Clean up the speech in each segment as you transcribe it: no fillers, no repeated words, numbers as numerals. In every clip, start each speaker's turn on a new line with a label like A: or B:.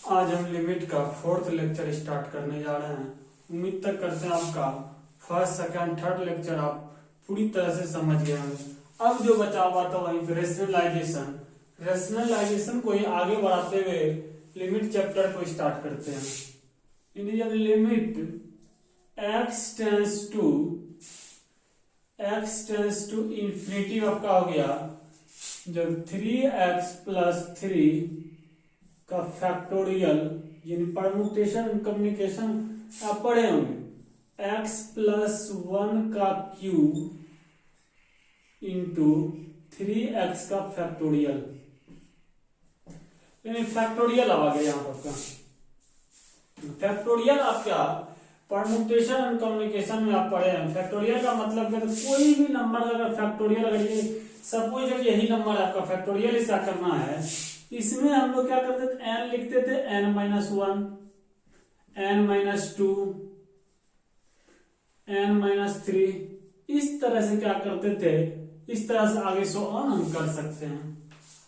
A: आज हम लिमिट का 4th लेक्चर स्टार्ट करने जा रहे हैं। उम्मीद तक करते हैं आपका फर्स्ट सेकंड थर्ड लेक्चर आप पूरी तरह से समझ गए होंगे। अब जो बचा हुआ था वहीं पे रेशनलाइजेशन को ही आगे बढ़ाते हुए लिमिट चैप्टर को स्टार्ट करते हैं। जब limit x tends to infinity आपका हो गया, जब 3x + 3 का फैक्टोरियल यानी परमुटेशन कम्युनिकेशन आप पढ़े होंगे, x + 1 का क्यूब इंटू 3x का फैक्टोरियल, यानी फैक्टोरियल आ गया यहाँ पर। फैक्टोरियल आपका परमुटेशन एंड कम्युनिकेशन में आप पढ़े हैं। फैक्टोरियल का मतलब क्या, तो कोई भी नंबर अगर फैक्टोरियल, अगर ये सपोज जब यही नंबर आपका फैक्टोरियल इसका करना है, इसमें हम लोग क्या करते थे, n लिखते थे n - 1 n - 2 n - 3, इस तरह से क्या करते थे, इस तरह से आगे सो ऑन हम कर सकते हैं।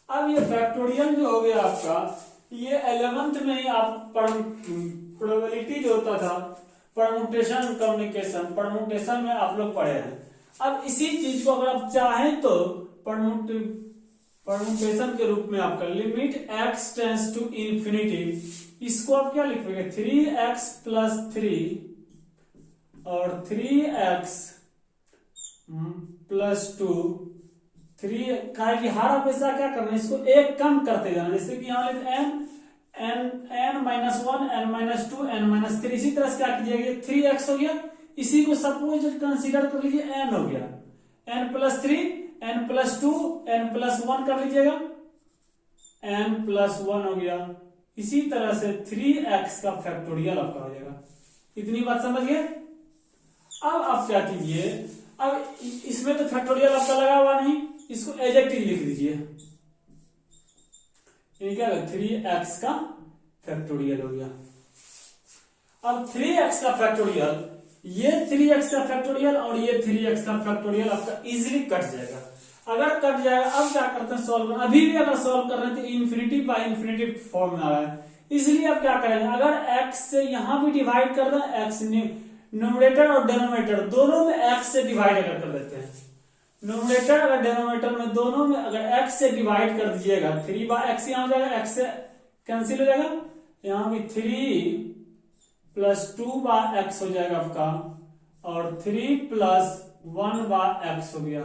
A: अब ये फैक्टोरियल जो हो गया आपका, ये 11th में ही आप प्रोबेबिलिटी जो होता था परमुटेशन कम्युनिकेशन, परमुटेशन में आप लोग पढ़े हैं। अब इसी चीज को अगर आप चाहें तो परमुटेशन के रूप में आपका limit x tends to infinity, इसको आप क्या लिखेंगे, 3x + 3 और 3x + 2 3 का हर हमेशा क्या करना है, इसको एक कम करते जाना। जैसे कि यहाँ लिखते n - 1 n - 2 n - 3, इसी तरह से क्या कीजिएगा, 3x हो गया, इसी को सपोज कंसीडर कर लीजिए n हो गया, n + 3 n + 2 n + 1 कर लीजिएगा, n + 1 हो गया। इसी तरह से 3x का फैक्टोरियल आपका हो जाएगा। इतनी बात समझ गए। अब आप क्या कीजिए, अब इसमें तो फैक्टोरियल आपका लगा हुआ नहीं, इसको एडजेक्टिव लिख दीजिए। क्या 3x का फैक्टोरियल हो गया। अब 3x का फैक्टोरियल, ये 3x का फैक्टोरियल और ये 3x का फैक्टोरियल आपका इजीली कट जाएगा। अगर कट जाएगा, अब क्या करते हैं सॉल्व, अभी भी अगर सॉल्व कर रहे हैं तो इंफिनिटी बाय इंफिनिटी फॉर्म में आ रहा है, इसलिए आप क्या करेंगे, अगर x से यहां भी डिवाइड कर दें, x न्यूमरेटर और डिनोमिनेटर दोनों में x से डिवाइड अगर कर देते हैं, न्यूमरेटर अगर डिनोमिनेटर में दोनों में अगर x से डिवाइड कर दीजिएगा, 3/x यहाँ हो जाएगा, x से कैंसिल हो जाएगा, यहाँ भी 3 + 2/x हो जाएगा आपका, और 3 + 1/x हो गया।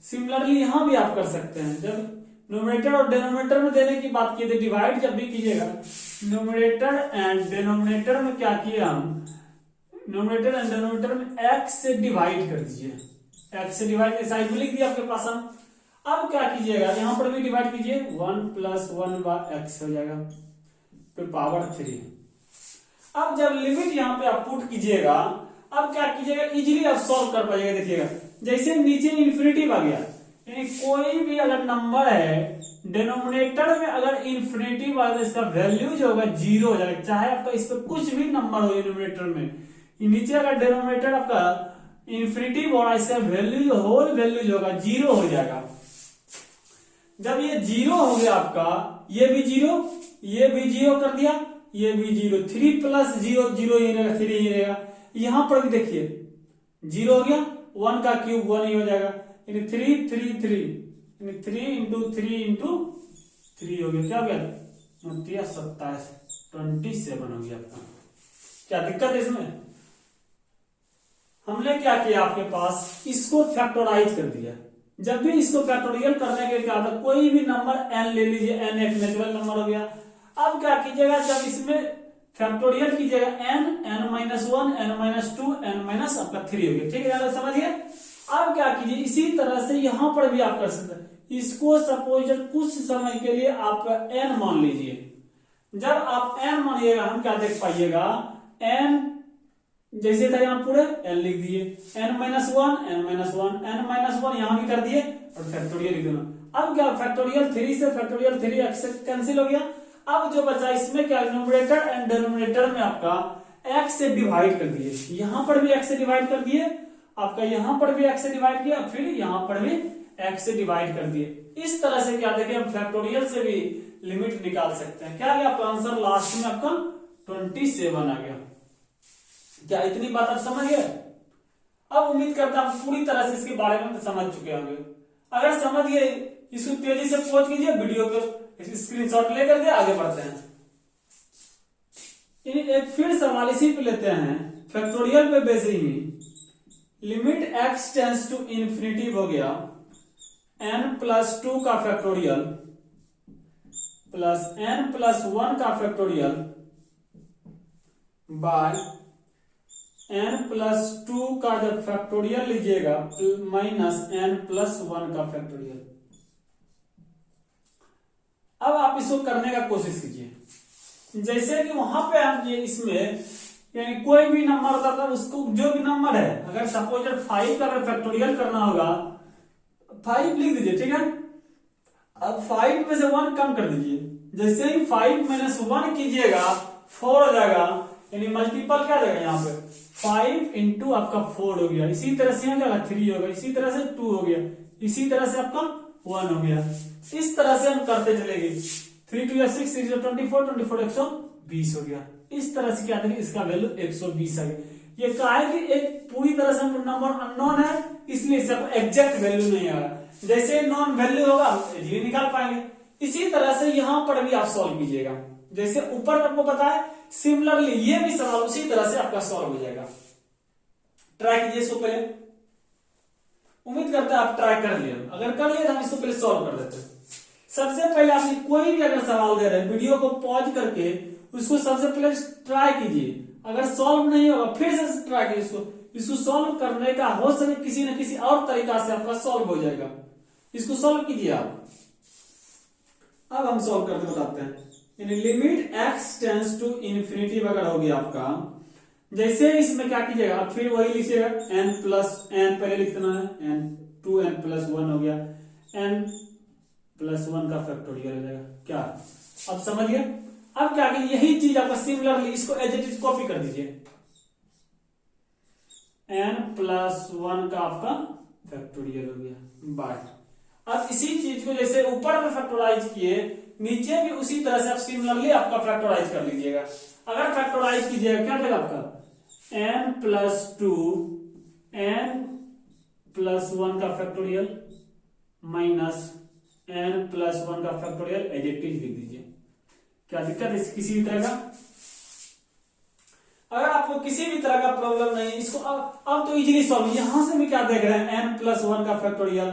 A: सिमिलरली यहां भी आप कर सकते हैं, जब न्यूमरेटर और डिनोमिनेटर में देने की बात की थी, डिवाइड जब भी कीजिएगा, न्यूमरेटर एंड डिनोमिनेटर में क्या किए हम, न्यूमरेटर एंड डिनोमिनेटर में x से डिवाइड कर दीजिए, x से डिवाइड साइड में लिख दिया आपके पास हम। अब क्या कीजिएगा, यहां पर भी डिवाइड कीजिए, 1 + 1/x हो जाएगा, फिर पावर 3। अब जब लिमिट यहां पे आप पुट कीजिएगा, अब क्या कीजिएगा, इजीली आप सॉल्व कर पाइएगा। देखिएगा जैसे नीचे इंफिनिटी आ गया, यानी कोई भी अगर नंबर है डिनोमिनेटर में अगर इंफिनिटी वाला, इसका वैल्यू जो होगा 0 हो जाएगा, चाहे आपका इस पर कुछ भी नंबर हो डिनोमिनेटर में, नीचे अगर डिनोमिनेटर आपका इंफिनिटी बोला, इसका वैल्यू होल वैल्यू जो होगा 0 हो जाएगा। जब ये 0 हो गया आपका, ये भी 0, ये भी 0 कर दिया, ये भी 0, 3 + 0 0 ही रहेगा, 3 ही रहेगा। यहां पर भी देखिए 0 हो गया, 1 का क्यूब 1 ही हो जाएगा, यानी 3 3 3 यानी 3 × 3 × 3 हो गया, क्या हो गया 29 27 27 हो गया आपका। क्या दिक्कत है इसमें, हमने क्या किया, आपके पास इसको फैक्टराइज कर दिया। जब भी इसको फैक्टोरियल करने के क्या होता है, कोई भी नंबर n ले लीजिए, n एक नेचुरल नंबर हो गया। अब क्या कीजिएगा, जब इसमें फैक्टोरियल कीजिएगा, n - 1 n - 2 n - आपका 3 हो गया। ठीक है, समझिए। अब क्या कीजिए, इसी तरह से यहां पर भी आप कर सकते हैं। इसको सपोज कुछ समय के लिए आप n मान लीजिए। जब आप n मानिएगा, हम क्या देख पाइएगा, n जैसे था यहां पूरे n लिख दिए, n - 1 n - 1 n - 1 यहां भी कर दिए, और फैक्टोरियल लिख देना। अब क्या, फैक्टोरियल 3 से फैक्टोरियल 3x से कैंसिल हो गया। अब जो बचा इसमें क्या, न्यूमरेटर एंड डिनोमिनेटर में आपका x से डिवाइड कर दिए, यहां पर भी x से डिवाइड कर दिए आपका, यहां पर भी x से डिवाइड किया, फिर यहां पर भी x से डिवाइड कर दिए। इस तरह से क्या देखें हम फैक्टोरियल से भी लिमिट निकाल सकते हैं। क्या गया आपका आंसर लास्ट में आपका 27 आ गया। क्या इतनी बात आप समझ गए? अब उम्मीद करता हूं पूरी तरह से इसके बारे में समझ चुके होंगे। अगर समझ गए इसको तेजी से पहुंच कीजिए, वीडियो को स्क्रीनशॉट लेकर के आगे बढ़ते हैं। एक फिर सवाल इसी पे लेते हैं, फैक्टोरियल पे बेस ही limit x tends to infinity हो गया n+2 का फैक्टोरियल प्लस n+1 का फैक्टोरियल बाय n+2 का जब फैक्टोरियल लीजिएगा माइनस n+1 का फैक्टोरियल। अब आप इसको करने का कोशिश कीजिए, जैसे कि वहां पे हम ये इसमें यानी कोई भी नंबर होता था उसको जो भी नंबर है, अगर सपोज 5 का अगर फैक्टोरियल करना होगा 5 लिख दीजिए, ठीक है। अब 5 में से 1 कम कर दीजिए, जैसे ही 5 - 1 कीजिएगा 4 हो जाएगा, यानी मल्टीपल क्या जाएगा यहाँ पे 5 इंटू आपका 4 हो गया। इसी तरह से यहाँ जाएगा 3 होगा, इसी तरह से 2 हो गया, इसी तरह से आपका 1 हो गया। इस तरह से हम करते चलेंगे। 3 2 6 6 24 24 120 हो गया। इस तरह से क्या था कि इसका वैल्यू 120 आ गया। ये कहा है कि एक पूरी तरह से नंबर अननोन है, इसलिए इसका एग्जैक्ट वैल्यू नहीं आ रहा। जैसे नॉन वैल्यू होगा ये निकाल पाएंगे। इसी तरह से यहां पर भी आप सॉल्व कीजिएगा, जैसे ऊपर आपको पता है। सिमिलरली ये भी सवाल उसी तरह से आपका सॉल्व हो जाएगा। ट्राई कीजिए इसको पहले, उम्मीद करते हैं आप ट्राई कर लिए। अगर कर लिए तो हम इसको पहले सॉल्व कर देते हैं। सबसे पहले आपने कोई भी अगर सवाल दे रहे हैं वीडियो को पॉज करके उसको सबसे पहले ट्राई कीजिए। अगर सॉल्व नहीं होगा फिर से ट्राई कीजिए इसको सॉल्व करने का हो सके किसी न किसी और तरीका से आपका सॉल्व हो जाएगा। इसको सॉल्व कीजिए आप। अब हम सॉल्व करके बताते हैं। यानी limit x tends to infinity वगैरह हो गया आपका। जैसे इसमें क्या कीजिएगा आप फिर वही लिखिएगा n पहले लिखना है, n+1 हो गया, n+1 का फैक्टोरियल हो जाएगा। क्या अब समझ गए? अब क्या कीजिए यही चीज आपका सिमिलरली इसको एज इट इज कॉपी कर दीजिए। n+1 का आपका फैक्टोरियल हो गया बाय। अब इसी चीज को जैसे ऊपर में फैक्टोराइज किए नीचे भी उसी तरह से आप सिमिलरली आपका फैक्टोराइज कर लीजिएगा। अगर फैक्टोराइज कीजिएगा क्या देगा आपका n+2 n+1 का फैक्टोरियल माइनस n+1 का फैक्टोरियल एज इट इज लिख दीजिए। क्या दिक्कत है किसी भी तरह का? अगर आपको किसी भी तरह का प्रॉब्लम नहीं, इसको अब तो इजीली सॉल्व। यहां से भी क्या देख रहे हैं n+1 का फैक्टोरियल,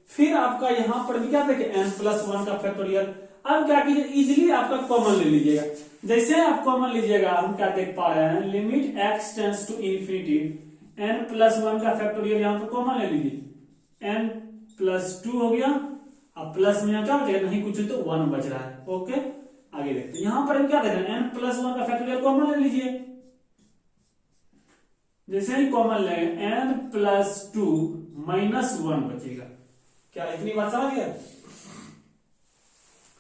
A: फिर आपका यहां पर भी क्या देखे n+1 का फैक्टोरियल। अब क्या कीजिए इजीली आपका कॉमन ले लीजिएगा। जैसे आप कॉमन लीजिएगा हम क्या देख पा रहे हैं limit x tends to infinity n+1 का फैक्टोरियल यहां पर कॉमन ले लीजिए, n+2 हो गया। अब प्लस में क्या बचेगा, नहीं कुछ तो 1 बच रहा है। ओके आगे देखते हैं। यहां पर हम क्या देख रहे हैं n+1 का फैक्टोरियल कॉमन ले लीजिए। जैसे ही कॉमन लेंगे n+2 -1 बचेगा। क्या इतनी बात समझ गया?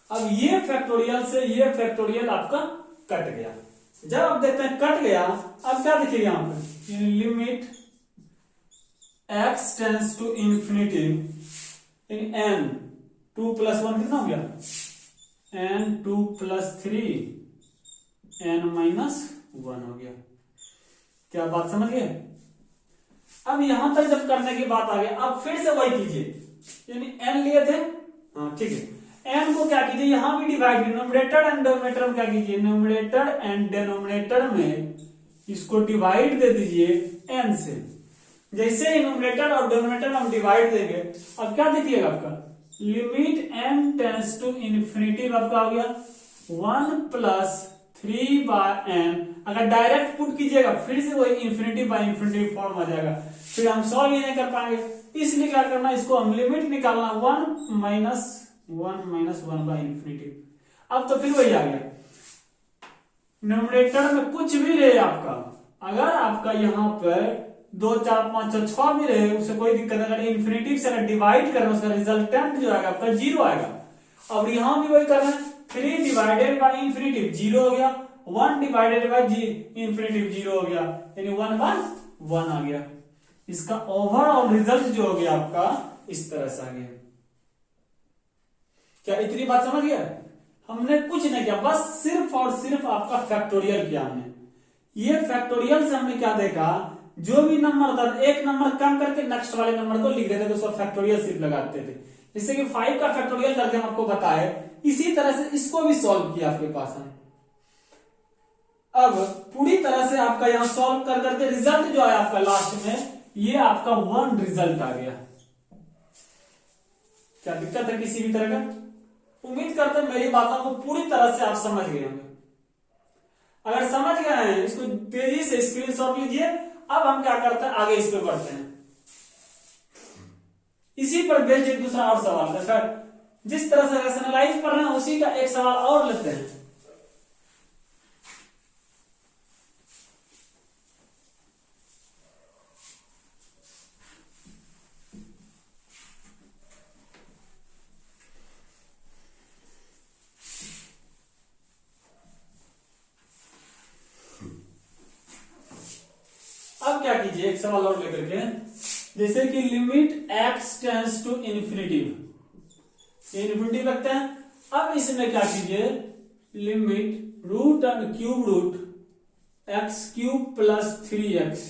A: अब ये फैक्टोरियल से ये फैक्टोरियल आपका कट गया। जब आप देखते हैं कट गया, अब क्या देखिएगा यहां पर limit x tends to infinity इन n 2 + 1 कितना हो गया n2 + 3 n-1 हो गया। क्या बात समझ गए? अब यहां तक जब करने की बात आ गई, अब फिर से वही कीजिए। यानी n लिए थे, हाँ ठीक है। n को क्या कीजिए यहां भी डिवाइड, न्यूमरेटर एंड डिनोमिनेटर में क्या कीजिए न्यूमरेटर एंड डिनोमिनेटर में इसको डिवाइड दे दीजिए n से। जैसे ही न्यूमरेटर और डिनोमिनेटर में हम डिवाइड देंगे, अब क्या देखिएगा आपका limit n tends to infinity आपका हो गया 1 + 3/n। अगर डायरेक्ट पुट कीजिएगा फिर से वही इन्फिनिटी बाय इन्फिनिटी फॉर्म आ जाएगा, फिर हम सॉल्व ही नहीं कर पाएंगे। इसलिए क्या करना, इसको हम लिमिट निकालना 1 - 1/इन्फिनिटी। अब तो फिर वही आ गया। न्यूमरेटर में कुछ भी रहे आपका, अगर आपका यहाँ पर 2 4 5 6 6 भी रहे उससे कोई दिक्कत नहीं। अगर इन्फिनिटी से अगर डिवाइड करना उसका रिजल्टेंट जो आएगा आपका 0 आएगा। अब यहां भी वही करना है, 3 डिवाइडेड बाय इन्फिनिटी 0 हो गया, 1 डिवाइडेड बाय इन्फिनिटी 0 हो गया, यानी 1/1 आ गया। इसका ओवरऑल रिजल्ट जो हो गया आपका इस तरह से आ गया। क्या इतनी बात समझ गया? हमने कुछ नहीं किया, बस सिर्फ और सिर्फ आपका फैक्टोरियल किया हमने। ये फैक्टोरियल से हमने क्या देखा, जो भी नंबर था एक नंबर कम करके नेक्स्ट वाले नंबर को लिख देते थे, उसको फैक्टोरियल सिर्फ लगाते थे। जैसे कि 5 का फैक्टोरियल करके हम आपको बताए, इसी तरह से इसको भी सॉल्व किया आपके पास हम। अब पूरी तरह से आपका यहां सॉल्व कर करके रिजल्ट जो आया आपका लास्ट में, ये आपका 1 रिजल्ट आ गया। क्या दिक्कत है किसी भी तरह का? उम्मीद करते हैं मेरी बातों को पूरी तरह से आप समझ गए होंगे। अगर समझ गए हैं, इसको तेजी से स्क्रीनशॉट लीजिए। अब हम क्या करते हैं, आगे इस पे बढ़ते हैं। इसी पर बेस्ड एक दूसरा और सवाल है सर, जिस तरह से रैशनलाइज कर रहे हैं उसी का एक सवाल और लेते हैं। अब क्या कीजिए, एक सवाल और लेकर के, जैसे कि limit x tends to infinity, infinity रखते हैं। अब इसमें क्या कीजिए, limit root and cube root x cube plus 3x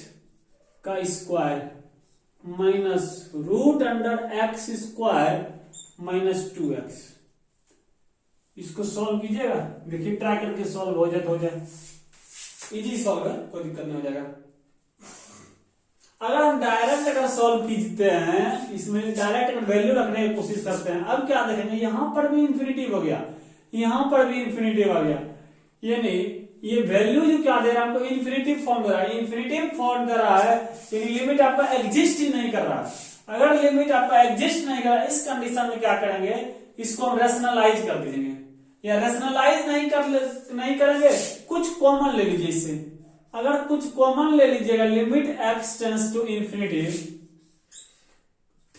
A: का square minus root under x square minus 2x, इसको सॉल्व कीजिएगा। देखिए ट्राई करके सॉल्व हो जाए तो हो जाए, इजी सॉल्व है, कोई दिक्कत नहीं हो जाएगा। अगर हम डायरेक्ट अगर सॉल्व कीजते हैं, इसमें डायरेक्ट अगर वैल्यू रखने की कोशिश करते हैं, अब क्या देखेंगे, यहां पर भी इन्फिनिटिव हो गया, यहां पर भी इन्फिनिटिव आ गया, यानी ये वैल्यू जो क्या दे रहा है आपको, इन्फिनिटिव फॉर्म दे रहा है। इन्फिनिटिव फॉर्म दे रहा है यानी लिमिट आपका एग्जिस्ट ही नहीं कर रहा। अगर लिमिट आपका एग्जिस्ट नहीं कर रहा, इस कंडीशन में क्या करेंगे, इसको हम रेशनलाइज कर दीजिए, या रेशनलाइज नहीं करेंगे, कुछ कॉमन ले लीजिए इससे। अगर कुछ कॉमन ले लीजिएगा, limit x tends to infinity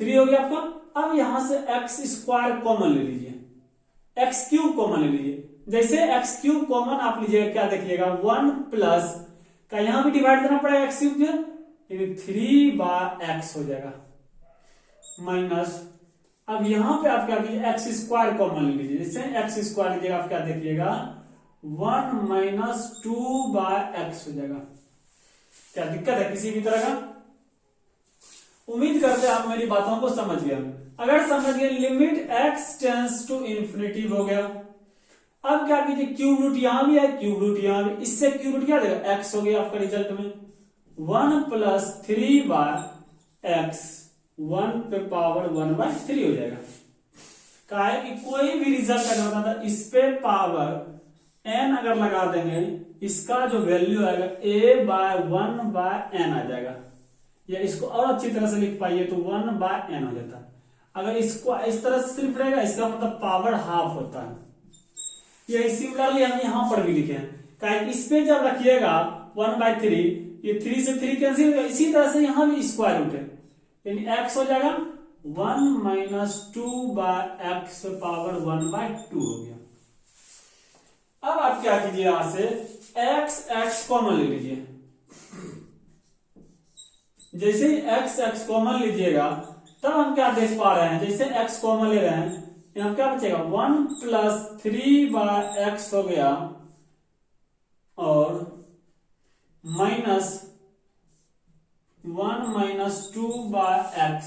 A: 3 हो गया आपका। अब यहां से एक्स स्क्वायर कॉमन ले लीजिए, एक्स क्यूब कॉमन ले लीजिए। जैसे एक्स क्यूब कॉमन आप लीजिएगा, क्या देखिएगा, 1 प्लस का यहां भी डिवाइड करना पड़ेगा एक्स क्यूब, यानी 3/x हो जाएगा माइनस। अब यहां पे आप क्या कीजिए, एक्स स्क्वायर कॉमन ले लीजिए। जैसे एक्स स्क्वायर लीजिएगा, आप क्या देखिएगा, 1 माइनस 2/x हो जाएगा। क्या दिक्कत है किसी भी तरह का? उम्मीद करते हैं आप मेरी बातों को समझ गए। अगर समझ गए, limit x tends to infinity हो गया। अब क्या कीजिए, क्यूब रूट यहां भी है, क्यूब रूट यहां भी, इससे क्यूब रूट क्या देगा, x हो गया आपका रिजल्ट में। 1 प्लस 3/x 1 पे पावर 1/3 हो जाएगा। कहा है कि कोई भी रिजल्ट अगर होता था, इस पे पावर n अगर लगा देंगे, इसका जो वैल्यू आएगा a/1/n आ जाएगा। या इसको और अच्छी तरह से लिख पाइए तो 1/n हो जाता। अगर इसको इस तरह से सिर्फ रहेगा, इसका मतलब पावर हाफ होता है। यही सिमिलरली हम यहां पर भी लिखे हैं, इस पे जब रखिएगा 1/3, ये 3 से 3 कैंसिल होगा, इसी तरह से यहां भी स्क्वायर रूट है, यानी x हो जाएगा 1 माइनस 2/x पावर 1/2 हो गया। अब आप क्या कीजिए, यहां से x कॉमन ले लीजिए। जैसे ही x कॉमन लीजिएगा, तब हम क्या देख पा रहे हैं, जैसे x कॉमन ले रहे हैं, यहां क्या बचेगा, 1 प्लस 3/x हो गया और माइनस 1 माइनस 2/x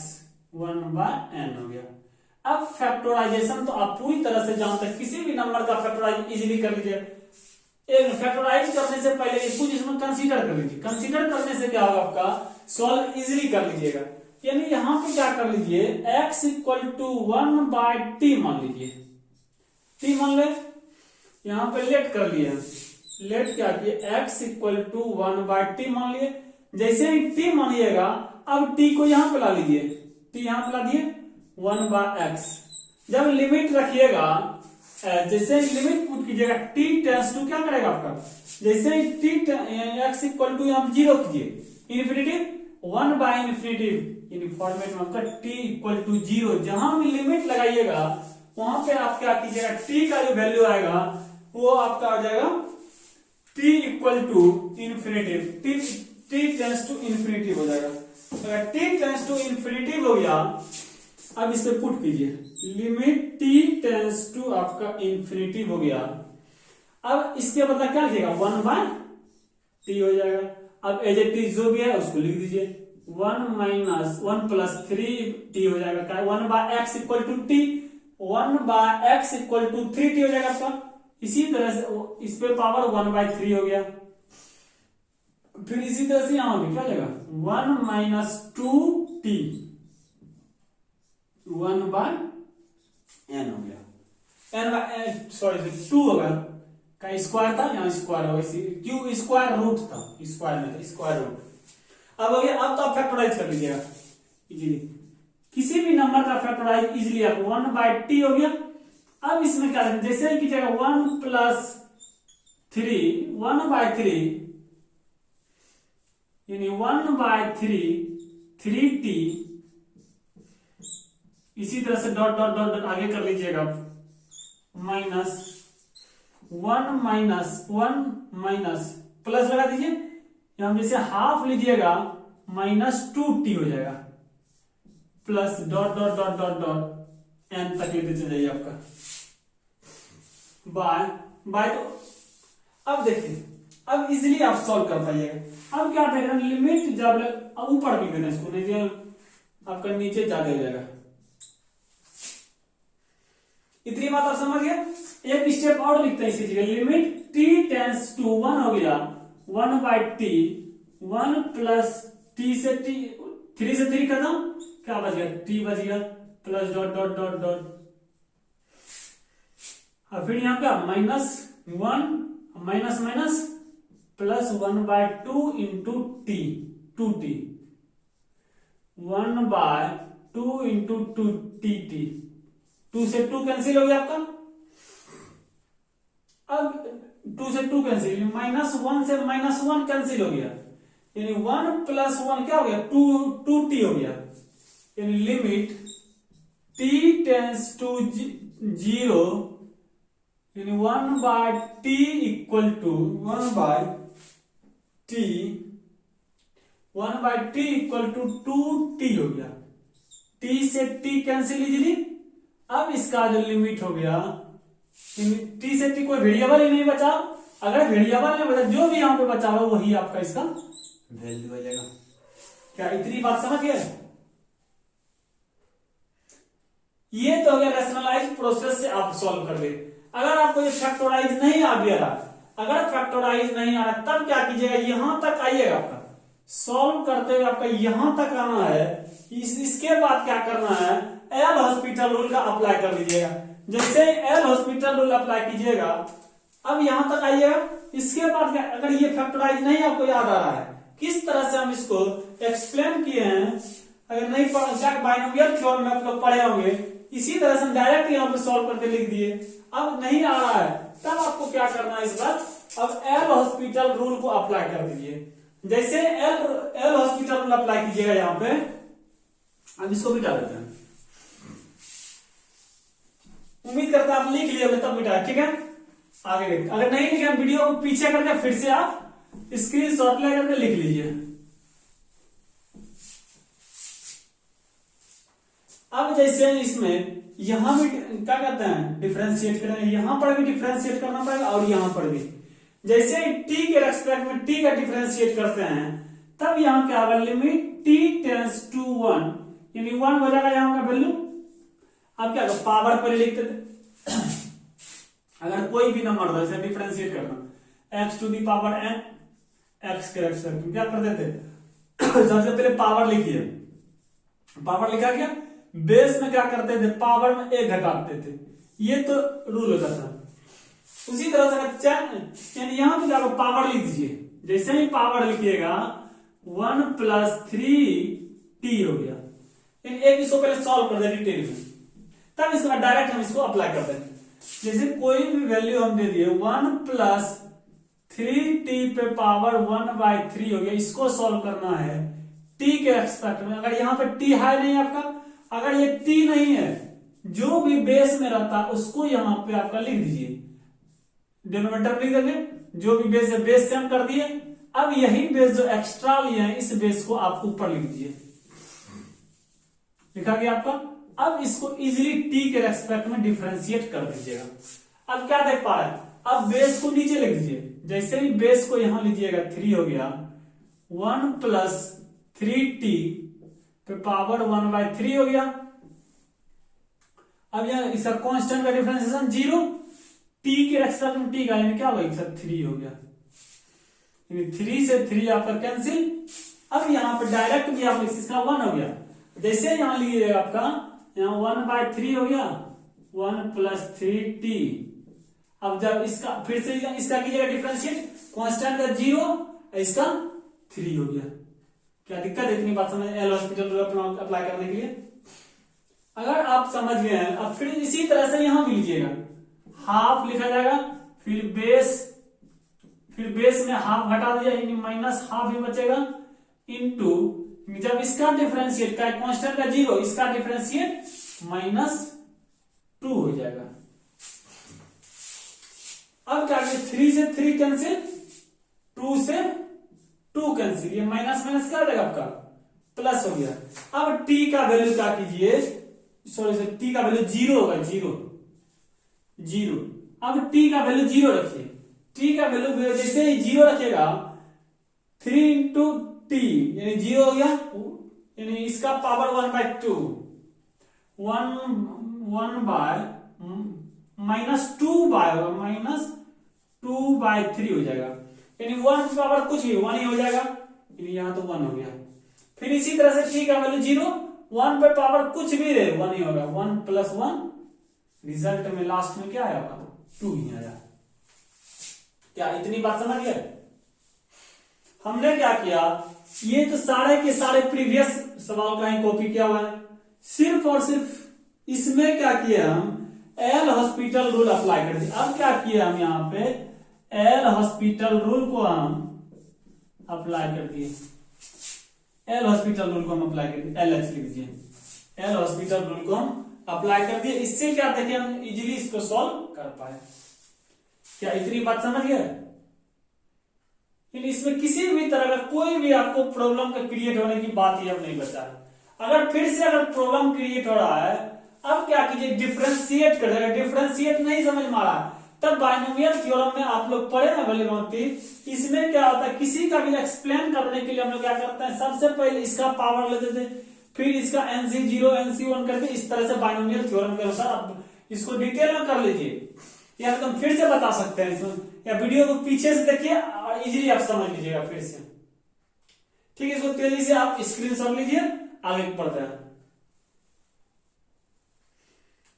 A: 1/n हो गया। अब फैक्टराइजेशन तो आप पूरी तरह से जानते हैं, किसी भी नंबर का फैक्टराइज इजीली कर लीजिए। एक फैक्टराइज करने से पहले कुछ इसमें कंसीडर कर लीजिए। कंसीडर करने से क्या होगा, आपका सॉल्व इजीली कर लीजिएगा। यानी यहां पे क्या कर लीजिए, x इक्वल टू 1/t मान लीजिए, t मान ले, यहां पे लेट कर लिए, लेट क्या किए, x इक्वल टू 1/t मान लिए। जैसे ही t मानिएगा, अब t को यहां पे ला लीजिए, t यहां पे ला दिए 1/x। जब लिमिट रखिएगा, जैसे लिमिट पुट कीजिएगा, t टेंड्स टू क्या करेगा आपका, जैसे ही t x इक्वल टू यहां जीरो कीजिए, इन्फिनिटी 1/∞, फॉर्मेट में आपका t इक्वल टू 0, जहां भी लिमिट लगाइएगा वहां पे आप क्या कीजिएगा, t का जो वैल्यू आएगा वो आपका आ जाएगा t equal to infinity, t tends to infinity हो जाएगा। अगर t टेंड्स टू इन्फिनिटी हो गया, अब इसे पुट कीजिए, लिमिट t टेंस टू आपका इंफिनिटी हो गया। अब इसके बदला क्या लिखिएगा, 1/t हो जाएगा। अब एज इट इज जो भी है उसको लिख दीजिए, 1 प्लस 3t हो जाएगा। 1/x equal to t, 1/x equal to 3t हो जाएगा आपका। इसी तरह से इस पे पावर 1/3 हो गया। फिर इसी तरह से यहां भी क्या हो जाएगा, 1 माइनस 2t, 1/n हो गया। सॉरी 2 होगा, का स्क्वायर था, यहाँ स्क्वायर होगा, क्यों स्क्वायर रूट था, स्क्वायर में था, स्क्वायर रूट। अब हो गया। अब तो आप फैक्टराइज कर लीजिएगा इजीली, किसी भी नंबर का फैक्टराइज इजीली आप 1/t हो गया। अब इसमें क्या करें, जैसे ही कीजिएगा 1 प्लस 3, 1/3 यानी 1/3 3t, इसी तरह से डॉट डॉट डॉट डॉट आगे कर लीजिएगा, माइनस 1 माइनस प्लस लगा दीजिए, यहां जैसे हाफ लीजिएगा माइनस 2t हो जाएगा, plus dot dot dot dot dot n तक लेते चले जाइए आपका बाय। तो अब देखिए, अब इजीली आप सॉल्व कर पाइएगा। अब क्या देख रहे हैं, लिमिट जब ऊपर भी देना इसको, नहीं आपका नीचे ज्यादा हो जाएगा। इतनी बात आप समझ गए। एक स्टेप और लिखते हैं इसी जगह, लिमिट t टेंस टू 1 हो गया, 1/t, 1 प्लस t से t, 3 से 3 खत्म, क्या बच गया, t बच गया, plus dot dot dot dot. और फिर यहां पे -1 minus minus plus 1/2 into T, 2t, 1/2 into 2t, 2 से 2 कैंसिल हो गया आपका। अब 2 से 2 कैंसिल, -1 से -1 कैंसिल हो गया, यानी 1 प्लस 1 क्या हो गया, 2t हो गया। यानी लिमिट t टेंस टू 0, यानी 1/t equal to 1/t equal to 2t हो गया। t से t कैंसिल इजीली। अब इसका जो लिमिट हो गया, t से t कोई वेरिएबल ही नहीं बचा, अगर वेरिएबल नहीं बचा, जो भी यहां पे बचा हुआ वही आपका इसका वैल्यू हो जाएगा। क्या इतनी बात समझ गए? ये तो अगर रैशनलाइज प्रोसेस से आप सॉल्व कर ले। अगर आपको ये फैक्टराइज नहीं आ गया, अगर फैक्टराइज नहीं आ रहा, तब क्या कीजिएगा, यहां तक आइएगा, आपका सॉल्व करते हुए आपका यहां तक आना है। इसके बाद क्या करना है, एल हॉस्पिटल रूल का अप्लाई कर लीजिएगा। जैसे एल हॉस्पिटल रूल अप्लाई कीजिएगा, अब यहां तक आइएगा। इसके बाद क्या, अगर ये फैक्टराइज नहीं आपको याद आ रहा है, किस तरह से हम इसको एक्सप्लेन किए हैं, अगर नहीं पढ़ा, बाइनोमियल थ्योरम में आप लोग पढ़े होंगे, इसी तरह से हम डायरेक्ट यहाँ पे सॉल्व करके लिख दिए। अब नहीं आ रहा है, तब आपको क्या करना है इस बार, अब एल हॉस्पिटल रूल को अप्लाई कर दीजिए। जैसे एल हॉस्पिटल रूल अप्लाई कीजिएगा यहाँ पे, अब इसको मिटा देते हैं। उम्मीद करता है आप लिख लिए होंगे, तब मिटा, ठीक है। आगे देखते, अगर नहीं लिखे वीडियो को पीछे करके फिर से आप स्क्रीनशॉट ले करके लिख लीजिए। अब जैसे इसमें यहां भी क्या कहते हैं, डिफरेंशिएट करेंगे, यहां पर भी डिफरेंशिएट करना पड़ेगा और यहां पर भी। जैसे t के रेस्पेक्ट में t का डिफरेंशिएट करते हैं, तब यहां क्या होगा, लिमिट t टेंस टू 1, यानी 1 हो जाएगा यहां का वैल्यू। अब क्या होगा, पावर पर लिखते थे अगर कोई भी नंबर था, इसे डिफरेंशिएट करना, x to the power n, x के रेस्पेक्ट में क्या कर देते सबसे पहले पावर लिखिए, पावर लिखा गया, बेस में क्या करते थे, पावर में 1 घटाते थे, ये तो रूल होता था। उसी तरह से यानी यहां पे जाकर पावर लिख दीजिए। जैसे ही पावर लिखिएगा 1 प्लस 3t हो गया। एक इसको पहले सॉल्व कर दे डिटेल में, तब इसके बाद डायरेक्ट हम इसको अप्लाई कर देंगे। जैसे कोई भी वैल्यू हम दे दिए, 1 प्लस 3t पे पावर 1/3 हो गया, इसको सॉल्व करना है t के रेस्पेक्ट में। अगर यहाँ पे t है नहीं आपका, अगर ये t नहीं है, जो भी बेस में रहता है उसको यहां पे आपका लिख दीजिए, डिनोमिनेटर लिख देंगे, जो भी बेस है बेस से हम कर दिए। अब यही बेस जो एक्स्ट्रा लिए हैं, इस बेस को आप ऊपर लिख दीजिए। लिखा गया आपका, अब इसको इजीली टी के रेस्पेक्ट में डिफरेंशिएट कर दीजिएगा। अब क्या देख पा रहे हैं, अब बेस को नीचे लिख दीजिए, जैसे ही बेस को यहां लीजिएगा 3 हो गया, 1 प्लस 3t पे पावर 1/3 हो गया। अब यहां इसका कांस्टेंट का डिफरेंशिएशन 0, टी के रेस्पेक्ट में टी का यानी क्या होगा, 3 हो गया, 3 से 3 आपका कैंसिल। अब यहाँ पे डायरेक्ट भी आप इसका 1 हो गया, जैसे यहां लीजिएगा आपका यहाँ 1/3 हो गया, 1 प्लस 3t। अब जब इसका फिर से इसका कीजिएगा डिफरेंशिएट, कांस्टेंट का 0, इसका 3 हो गया। क्या दिक्कत है इतनी बात समझ, एल हॉस्पिटल रूल अप्लाई करने के लिए? अगर आप समझ गए हैं, अब फिर इसी तरह से यहां भी लीजिएगा, हाफ लिखा जाएगा, फिर बेस में हाफ घटा दिया, यानी माइनस हाफ ही बचेगा, इनटू जब इसका डिफरेंशिएट का कांस्टेंट का 0, इसका डिफरेंशिएट -2 हो जाएगा। अब क्या, 3 से 3 कैंसिल, 2 से 2 कैंसिल, ये माइनस माइनस क्या हो जाएगा आपका प्लस हो गया। अब t का वैल्यू क्या कीजिए, सॉरी t का वैल्यू 0 होगा, 0। अब t का वैल्यू 0 रखिए, t का वैल्यू जैसे ही 0 रखेगा, 3 इंटू t यानी 0 हो गया, यानी इसका पावर 1/2, 1 बाय -2/3 हो जाएगा, यानी 1 पावर कुछ भी 1 ही हो जाएगा, यानी यहां तो 1 हो गया। फिर इसी तरह से t का वैल्यू 0, 1 पे पावर कुछ भी रहे 1 ही होगा, 1 + 1, रिजल्ट में लास्ट में क्या आएगा, 2 ही आया। क्या इतनी बात समझ गए? हमने क्या किया, ये तो सारे के सारे प्रीवियस सवाल का ही कॉपी किया हुआ है, सिर्फ और सिर्फ इसमें क्या किया, हम एल हॉस्पिटल रूल अप्लाई कर दिए। अब क्या किया हम यहाँ पे, एल हॉस्पिटल रूल को हम अप्लाई कर दिए, एल हॉस्पिटल रूल को हम अप्लाई कर दिए, LH लिख दीजिए, एल हॉस्पिटल रूल को हम अप्लाई कर दिए। इससे क्या देखिए हम इजीली इसको सॉल्व कर पाए। क्या इतनी बात समझ गए? इसमें किसी भी तरह का कोई भी आपको प्रॉब्लम का क्रिएट होने की बात ही अब नहीं बचा। अगर फिर से अगर प्रॉब्लम क्रिएट हो रहा है, अब क्या कीजिए, डिफरेंशिएट कर देगा। डिफरेंशिएट नहीं समझ में आ रहा तब बाइनोमियल थ्योरम में आप लोग पढ़े ना भले भांति, इसमें क्या होता है, किसी का भी एक्सप्लेन करने के लिए हम लोग क्या करते हैं, सबसे पहले इसका पावर लेते थे, फिर इसका NC0 NC1 करके इस तरह से बाइनोमियल थ्योरम के अनुसार आप इसको डिटेल में कर लीजिए, या तो हम फिर से बता सकते हैं इसमें, या वीडियो को पीछे से देखिए और इजीली आप समझ लीजिएगा फिर से। ठीक है, इसको तेजी से आप स्क्रीनशॉट लीजिए, आगे पढ़ते हैं।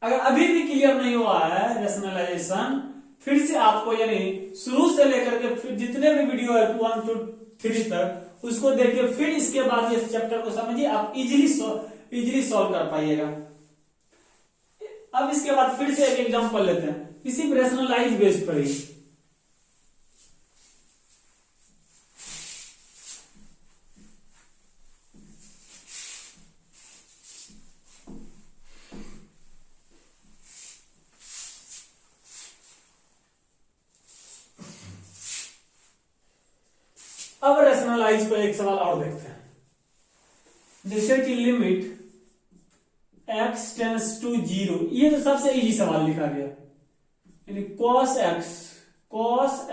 A: अगर अभी भी क्लियर नहीं हुआ है रैशनलाइजेशन, फिर से आपको यानी शुरू से लेकर के फिर जितने भी वीडियो है 1 to 3 तक उसको देखिए, फिर इसके बाद इस चैप्टर को समझिए, आप इजीली सॉल्व कर पाइएगा। अब इसके बाद फिर से एक एग्जांपल लेते हैं, इसी रैशनलाइज बेस्ड पर ही। अब रैशनलाइज पर एक सवाल और देखते हैं, जैसे कि लिमिट x टेंस टू 0, ये तो सबसे इजी सवाल लिखा गया, यानी cos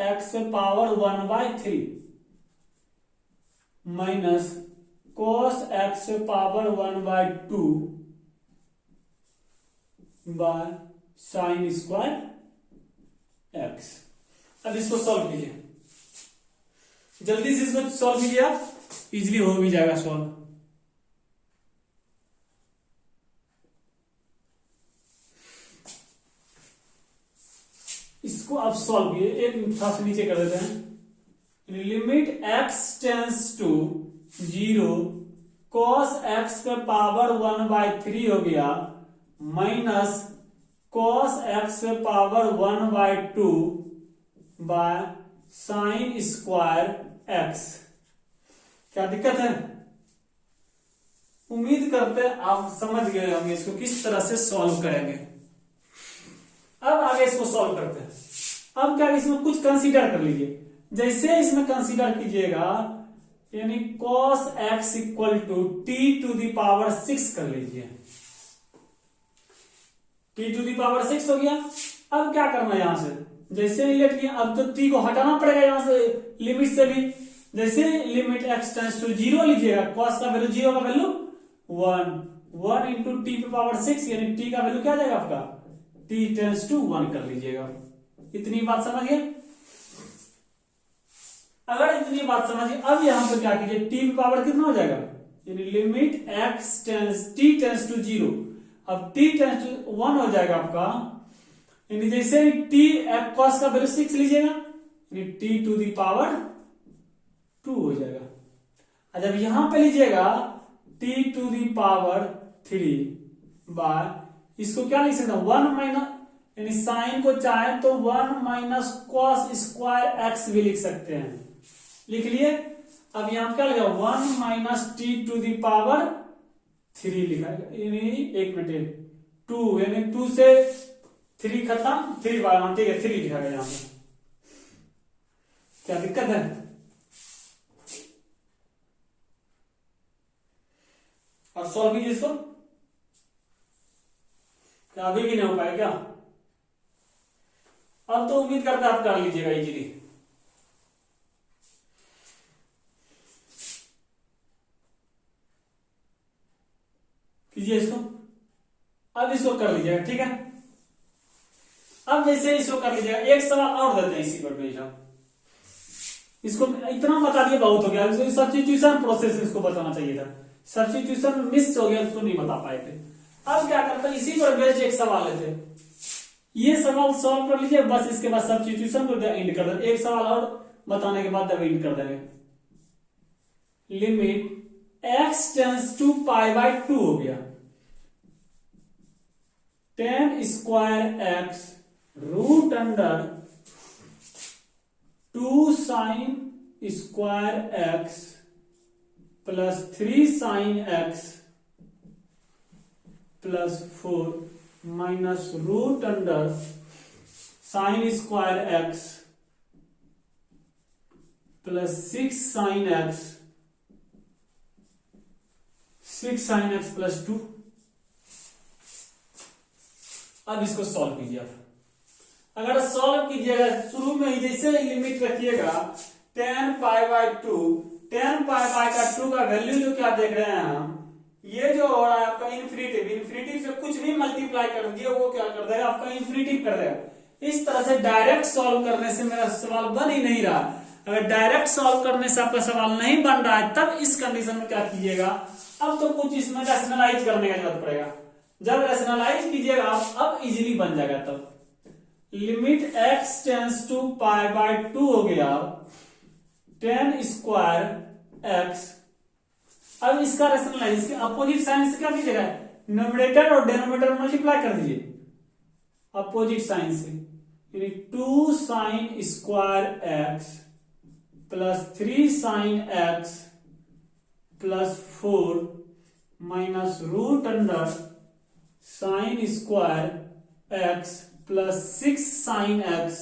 A: x power 1/3 minus cos x power 1/2 by sine square x। अब इसको सॉल्व कीजिए, जल्दी से इसको सॉल्व कीजिए, आप इजीली हो भी जाएगा सॉल्व। इसको आप सॉल्व कीजिए, एक खास नीचे कर देते हैं, limit x tends to 0 cos x पे पावर 1/3 हो गया माइनस cos x पे power 1/2 by sine square x। क्या दिक्कत है? उम्मीद करते हैं आप समझ गए होंगे इसको किस तरह से सॉल्व करेंगे। अब आगे इसको सॉल्व करते हैं। अब क्या इसमें कुछ कंसीडर कर लीजिए, जैसे इसमें कंसीडर कीजिएगा, यानी cos x equal to t to the power 6 कर लीजिए, टी टू दी पावर 6 हो गया। अब क्या करना है यहां से, जैसे लेट किया अब तो टी को हटाना पड़ेगा यहां से लिमिट से भी। जैसे लिमिट x टेंस टू 0 लीजिएगा, cos का वैल्यू 0 का वैल्यू 1 इंटू टी पावर 6 यानी टी का वैल्यू क्या आ जाएगा आपका, टी टेंस टू 1 कर लीजिएगा। इतनी बात समझिए। अगर इतनी बात समझिए, अब यहां पर क्या कीजिए, टी पावर कितना हो जाएगा, यानी limit x tends t tends to 0, अब टी टेंस टू 1 हो जाएगा आपका, यानी जैसे टी cos का वैल्यू 6 लीजिएगा, यानी टी टू दी पावर 2 हो जाएगा। और जब यहां पे लीजिएगा t to the power 3 by, इसको क्या लिख सकते हैं 1 माइनस, यानी साइन को चाहे तो 1 माइनस कॉस स्क्वायर एक्स भी लिख सकते हैं, लिख लिए। अब यहां क्या लिखा 1 minus t to the power 3 लिखा है, यानी एक मिनट 2, यानी 2 से 3 खत्म, 3 बार ठीक है 3 लिखा गया यहां पर। क्या दिक्कत है, और सॉल्व कीजिए इसको। क्या अभी भी नहीं हो पाया क्या, अब तो उम्मीद करता आप कर लीजिएगा इजीली। कीजिए इसको, अब इसको कर लीजिएगा, ठीक है। अब जैसे इसको कर लीजिएगा, एक सवाल और देते हैं इसी पर बेशक, इसको इतना बता दिया बहुत हो गया, सब्स्टिट्यूशन प्रोसेस इसको बताना चाहिए था, सब्स्टिट्यूशन मिस हो गया, उसको नहीं बता पाए थे। अब क्या करते हैं, इसी पर बेस्ड एक सवाल लेते हैं, ये सवाल सॉल्व कर लीजिए, बस इसके बाद सब्स्टिट्यूशन को एंड कर देंगे, एक सवाल और बताने के बाद एंड कर देंगे। Limit x tends to pi by 2 हो गया, tan square x root under 2 sine square x plus 3 sine x plus 4 minus root under sine square x plus 6 sine x plus 2। अब इसको सॉल्व कीजिए। अगर सॉल्व कीजिएगा शुरू में ही जैसे लिमिट रखिएगा tan pi by 2, tan pi by का 2 का वैल्यू जो क्या देख रहे हैं हम, ये जो हो रहा है आपका इन्फिनिटिव से कुछ भी मल्टीप्लाई कर दिए वो क्या कर देगा आपका इन्फिनिटिव कर देगा। इस तरह से डायरेक्ट सॉल्व करने से मेरा सवाल बन ही नहीं रहा। अगर डायरेक्ट सॉल्व करने से आपका सवाल नहीं बन रहा है तब इस कंडीशन में क्या कीजिएगा, अब तो कुछ इसमें रैशनलाइज करने का जरूरत पड़ेगा। जब रैशनलाइज कीजिएगा अब इजीली बन जाएगा। तब limit x tends to pi by 2 हो गया tan स्क्वायर x। अब इसका रैशनलाइज, इसके अपोजिट साइन से क्या कीजिएगा, न्यूमरेटर और डिनोमिनेटर मल्टीप्लाई कर दीजिए अपोजिट साइन से, यानी 2 sine square x plus 3 sine x plus 4 minus root under sine square x plus 6 sine x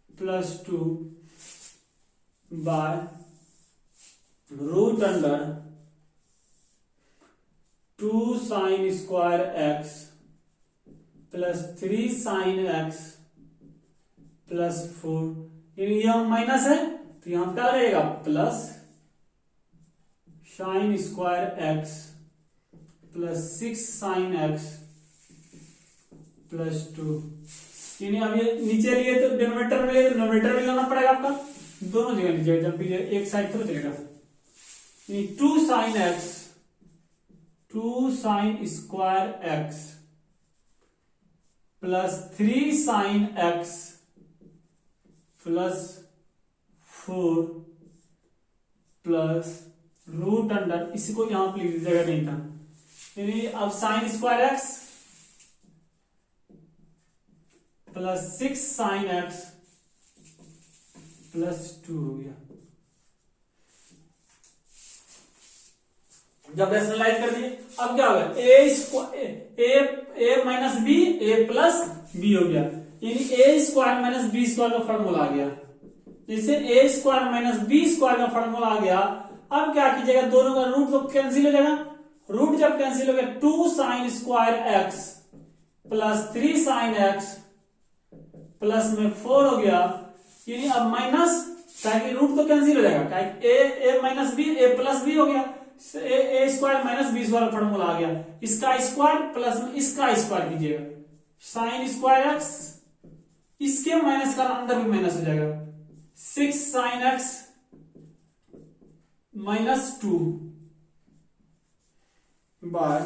A: plus 2 by root under 2 sine square x plus 3 sine x plus 4, यानी यह minus है तो यहां क्या रहेगा plus sine square x plus 6 sine x plus 2, यानी अब ये नीचे लिए तो डिनोमिनेटर में लिए तो डिनोमिनेटर भी लाना पड़ेगा आपका, दोनों जगह लीजिएगा, जब भी एक साइड तो चलेगा। 2 sine x 2 sine square x plus 3 sine x plus 4 plus root under, इसी को यहां पर लिख जगह नहीं था, यानी अब sine square x plus 6 sine x plus 2 हो गया। जब रैशनलाइज कर दिए अब क्या होगा ए minus B A plus B हो गया, यानी ए स्क्वायर माइनस बी स्क्वायर का फॉर्मूला आ गया। जैसे ए स्क्वायर माइनस बी स्क्वायर का फॉर्मूला आ गया, अब क्या कीजिएगा दोनों का रूट तो कैंसिल हो जाएगा, रूट जब कैंसिल हो गया 2 sine square x plus 3 sine x plus में 4 हो गया, यानी अब माइनस, ताकि रूट तो कैंसिल हो जाएगा, A minus B A plus B हो गया, A square minus B square formula आ गया, इसका स्क्वायर प्लस में इसका स्क्वायर कीजिएगा, साइन स्क्वायर एक्स, इसके माइनस का अंदर भी माइनस हो जाएगा, 6 साइन एक्स माइनस 2 बाय,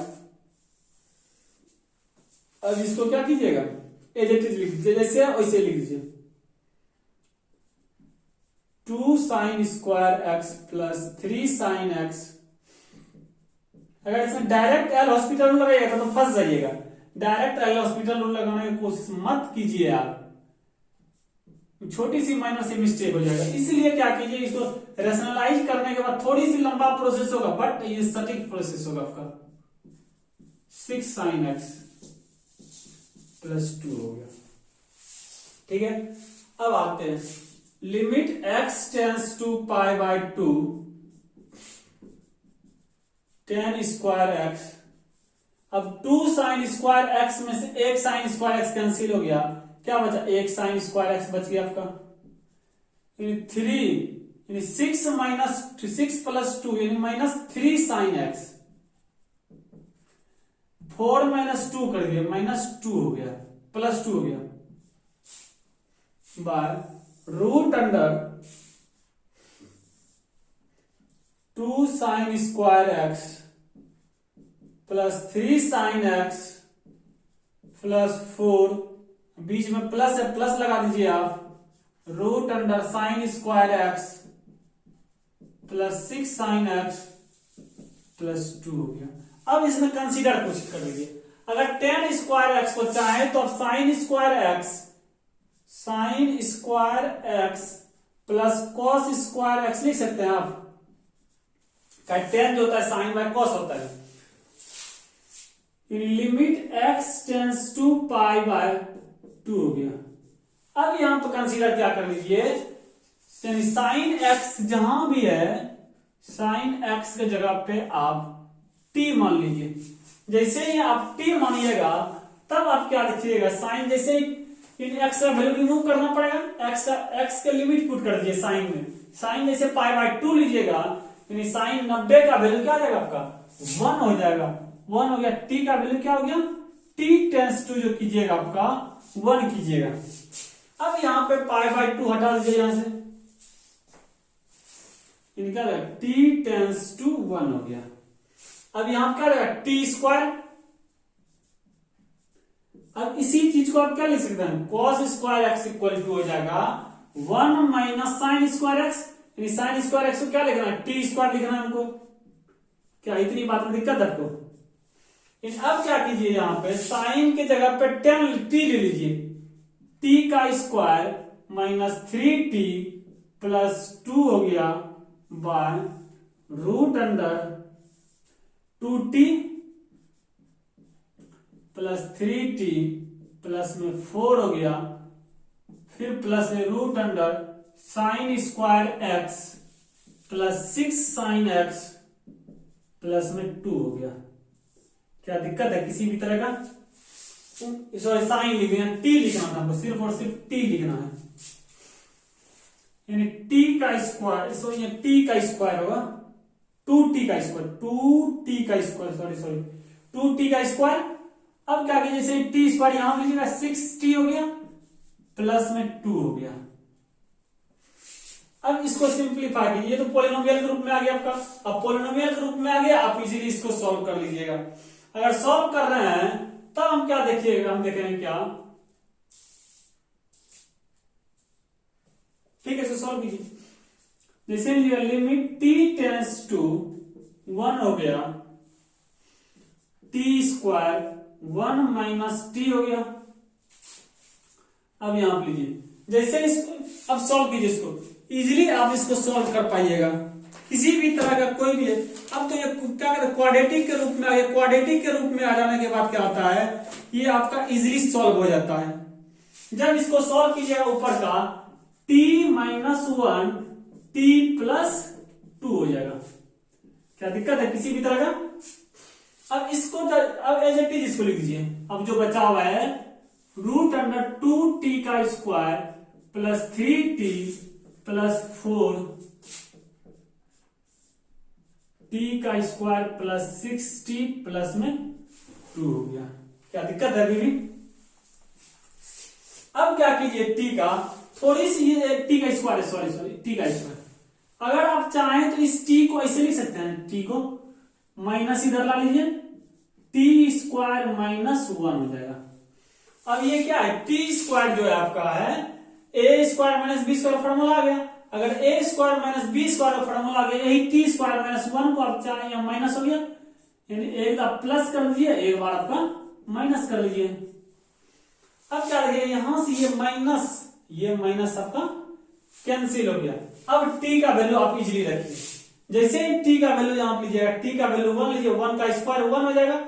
A: अब इसको क्या कीजिएगा, एज इट इज लिख दीजिए, जैसे वैसे लिख दीजिए, 2 sine square x plus 3 sine x. अगर इसमें डायरेक्ट एल हॉस्पिटल रूल लगाइएगा तो फंस जाइएगा, डायरेक्ट एल हॉस्पिटल रूल लगाने की कोशिश मत कीजिए आप, छोटी सी माइनर सी मिस्टेक हो जाएगा। इसलिए क्या कीजिए, इसको रेशनलाइज करने के बाद थोड़ी सी लंबा प्रोसेस होगा, बट ये सटीक प्रोसेस होगा आपका। 6 साइन एक्स प्लस 2 हो गया, ठीक है। अब आते हैं limit x tends to pi by 2 tan square x. अब 2 साइन स्क्वायर एक्स में से एक साइन स्क्वायर एक्स कैंसिल हो गया, क्या बचा, एक साइन स्क्वायर एक्स बच गया आपका, 3 यानी 6 माइनस 6 प्लस 2 यानी माइनस 3 साइन एक्स, 4 माइनस 2 कर दिया, माइनस 2 हो गया, प्लस 2 हो गया, by root under 2 sine square x plus 3 sine x plus 4, बीच में प्लस है, प्लस लगा दीजिए आप, root under sine square x plus 6 sine x plus 2 हो गया। अब इसमें कंसीडर कुछ कर लीजिए, अगर tan स्क्वायर एक्स को चाहे तो अब sine square x plus cos square x लिख सकते हैं आप, tan जो होता है साइन बाय कॉस होता है, limit x tends to pi by 2 हो गया। अब यहां पर कंसीडर क्या कर लीजिए, साइन x जहां भी है, साइन x के जगह पे आप t मान लीजिए, जैसे ही आप t मानिएगा तब आप क्या लिखिएगा, साइन जैसे इन x का वैल्यू रिमूव करना पड़ेगा, x के लिमिट पुट कर दीजिए साइन में, साइन जैसे पाई बाय 2 लीजिएगा, यानी साइन 90 का वैल्यू क्या आ जाएगा आपका 1 हो जाएगा, 1 हो गया, t का वैल्यू क्या हो गया, t टेंस टू जो कीजिएगा आपका 1 कीजिएगा। अब यहां पे पाई बाय 2 हटा दीजिए यहां से, इनका t टेंस टू 1 हो गया। अब यहां क्या रहेगा t स्क्वायर, अब इसी चीज को आप क्या लिख सकते हैं, cos square x equal to हो जाएगा 1 माइनस साइन स्क्वायर एक्स, यानी साइन स्क्वायर एक्स को क्या लिखना है, टी स्क्वायर लिखना है हमको, क्या इतनी बात में दिक्कत आपको। अब क्या कीजिए, यहां पे साइन के जगह पे टी ले लीजिए, टी का स्क्वायर माइनस 3t प्लस 2 हो गया by root under 2t plus 3t plus में 4 हो गया, फिर प्लस में root under sine square x plus 6 sine x plus में 2 हो गया। क्या दिक्कत है किसी भी तरह का, सॉरी साइन लिखना, टी लिखना था हमको, सिर्फ और सिर्फ टी लिखना है, यानी टी का स्क्वायर, सो ये टी का स्क्वायर होगा 2t का स्क्वायर, 2t का स्क्वायर, सॉरी 2t का स्क्वायर। अब क्या कीजिए, जैसे टी स्क्वायर यहां पर लीजिएगा, 6t हो गया प्लस में 2 हो गया। अब इसको सिंप्लीफाई कीजिए, तो पॉलिनोमियल के रूप में आ गया आपका, अब पॉलिनोमियल के रूप में आ गया, आप इजीली इसको सॉल्व कर लीजिएगा। अगर सॉल्व कर रहे हैं तब हम क्या देखिएगा, हम देखेंगे क्या, ठीक है, सॉल्व कीजिए, जैसे लिमिट t टेंस टू 1 हो गया, t स्क्वायर 1 माइनस टी हो गया। अब यहां पर लीजिए, जैसे इसको अब सॉल्व कीजिए, इसको इजीली आप इसको सॉल्व कर पाइएगा, किसी भी तरह का कोई भी है। अब तो ये क्या कहते हैं, क्वाड्रेटिक के रूप में आ गया, क्वाड्रेटिक के रूप में आ जाने के बाद क्या होता है, ये आपका इजीली सॉल्व हो जाता है। जब इसको सॉल्व कीजिएगा, ऊपर का t माइनस 1 t प्लस 2 हो जाएगा। क्या दिक्कत है किसी भी तरह का, अब इसको अब एज इट इज इसको लिख दीजिए। अब जो बचा हुआ है √2t का square plus 3t plus 4t का स्क्वायर प्लस 6t प्लस में 2 हो गया। क्या दिक्कत है अभी? अब क्या कीजिए, t का थोड़ी सी t का स्क्वायर सॉरी t का स्क्वायर, अगर आप चाहें तो इस t को ऐसे लिख सकते हैं, t को माइनस इधर ला लीजिए, t स्क्वायर माइनस 1 हो जाएगा। अब ये क्या है, t स्क्वायर जो है आपका है a square minus B square formula आ गया। अगर a square minus B square formula आ गया, यही t स्क्वायर माइनस 1 को आप चाहे यहाँ माइनस हो गया, यानी एक आप प्लस कर लीजिए, एक बार आपका माइनस कर लीजिए। अब क्या लगे, यहां से ये माइनस आपका कैंसिल हो गया। अब t का वैल्यू आप इजीली रखिए, जैसे ही t का वैल्यू यहां लीजिएगा, t का वैल्यू 1 लीजिए, 1 का स्क्वायर 1 हो जाएगा,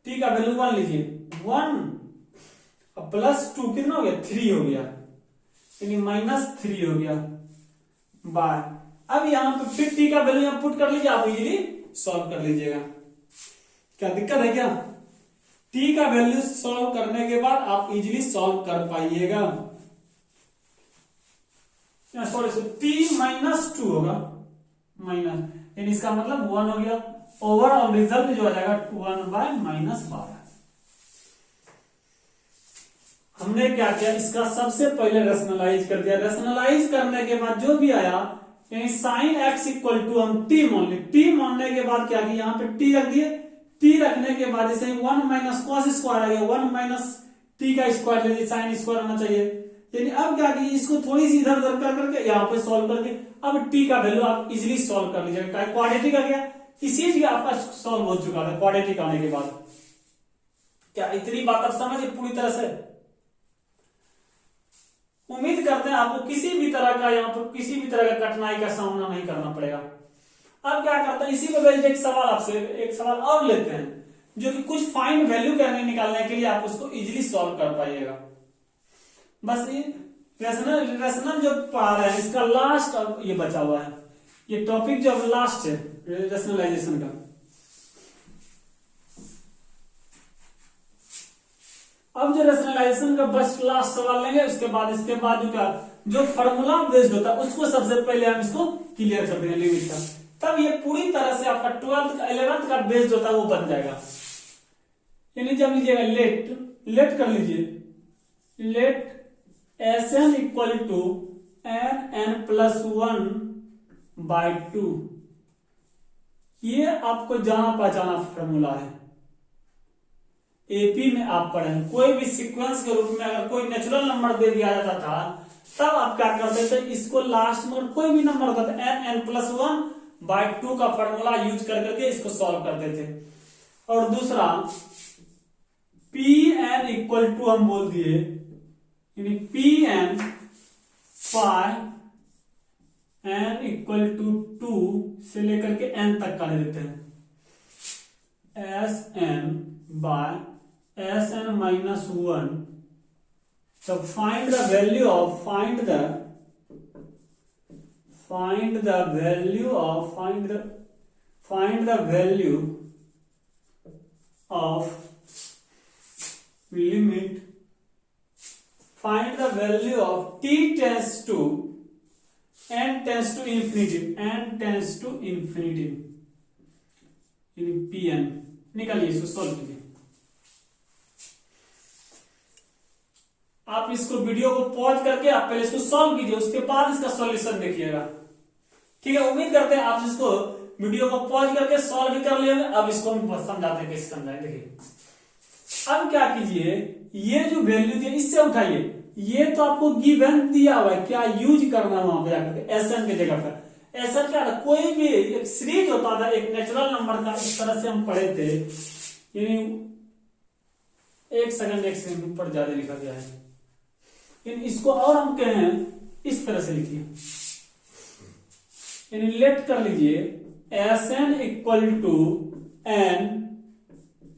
A: t का वैल्यू 1 लीजिए, 1 प्लस 2 कितना हो गया, 3 हो गया, यानी -3 हो गया बाय। अब यहां पे फिर t का वैल्यू यहां पुट कर लीजिए, आप इजीली सॉल्व कर लीजिएगा। क्या दिक्कत है क्या? t का वैल्यू सॉल्व करने के बाद आप इजीली सॉल्व कर पाइएगा। सॉरी t -2 होगा, माइनस, यानी इसका मतलब 1 हो गया। ओवरऑल रिजल्ट जो आ जाएगा 1/-12। हमने क्या किया, इसका सबसे पहले रेशनलाइज कर दिया। रेशनलाइज करने के बाद जो भी आया, यानी साइन x इक्वल टू हम t मान ली, t मानने के बाद क्या किया, यहाँ पे t रख दिए, t रखने के बाद जैसे 1 माइनस कॉस स्क्वायर आ गया, 1 माइनस t का स्क्वायर ले लीजिए, साइन स्क्वायर होना चाहिए। यानी अब क्या किया, इसको थोड़ी सी इधर उधर कर करके यहाँ पे सॉल्व करके अब t का वैल्यू आप इजीली सॉल्व कर लीजिएगा। क्वाड्रेटिक आ गया, इसी चीज आपका सॉल्व हो चुका था क्वाड्रेटिक आने के बाद। क्या इतनी बात आप समझे पूरी तरह से? उम्मीद करते हैं आपको किसी भी तरह का यहाँ पर किसी भी तरह का कठिनाई का सामना नहीं करना पड़ेगा। अब क्या करते हैं, इसी पे बेस्ड एक सवाल आपसे एक सवाल और लेते हैं, जो कि कुछ फाइंड वैल्यू करने निकालने के लिए आप उसको इजीली सॉल्व कर पाइएगा। बस ये रेशनल जो पढ़ा रहे हैं, इसका लास्ट अब ये बचा हुआ है, ये टॉपिक जो अब लास्ट है रेशनलाइजेशन का। अब जो रेशनलाइजेशन का बस लास्ट सवाल लेंगे, उसके बाद इसके बाद जो क्या जो फॉर्मूला बेस्ड होता है उसको सबसे पहले हम इसको क्लियर कर देंगे लिमिट का, तब ये पूरी तरह से आपका 12th का 11th का बेस्ड होता है वो बन जाएगा। यानी जब लीजिएगा लेट कर लीजिए, late Sn equal to n+1/2, ये आपको जाना पहचाना फॉर्मूला है। एपी में आप पढ़े कोई भी सीक्वेंस के रूप में अगर कोई नेचुरल नंबर दे दिया जाता था, तब आप क्या करते थे, इसको लास्ट में कोई भी नंबर होता था n+1/2 का फॉर्मूला यूज कर करके इसको सॉल्व करते थे। और दूसरा Pn इक्वल टू हम बोल दिए, यानी Pn phi n equal to 2 से लेकर के n तक का ले देते हैं, Sn/Sn-1। So find the value of find the value of limit, find the value of t tends to n tends to infinity in Pn। निकालिए इसको सॉल्व कीजिए। आप इसको वीडियो को पॉज करके आप पहले इसको सॉल्व कीजिए, उसके बाद इसका सॉल्यूशन देखिएगा। ठीक है, उम्मीद करते हैं आप इसको वीडियो को पॉज करके सॉल्व भी कर लिए। अब इसको हम समझाते हैं कैसे समझाएं। देखिए अब क्या कीजिए, ये जो वैल्यू दिया इससे उठाइए, ये तो आपको गिवन दिया हुआ है, क्या यूज करना है वहां पे जाकर एसएन की जगह पर। ऐसा क्या था, कोई भी एक सीरीज होता था एक नेचुरल नंबर का, इस तरह से हम पढ़े थे, यानी एक सेकंड ऊपर ज्यादा लिखा गया है, इसको और हम कहें इस तरह से लिखिए, यानी लेट कर लीजिए Sn equal to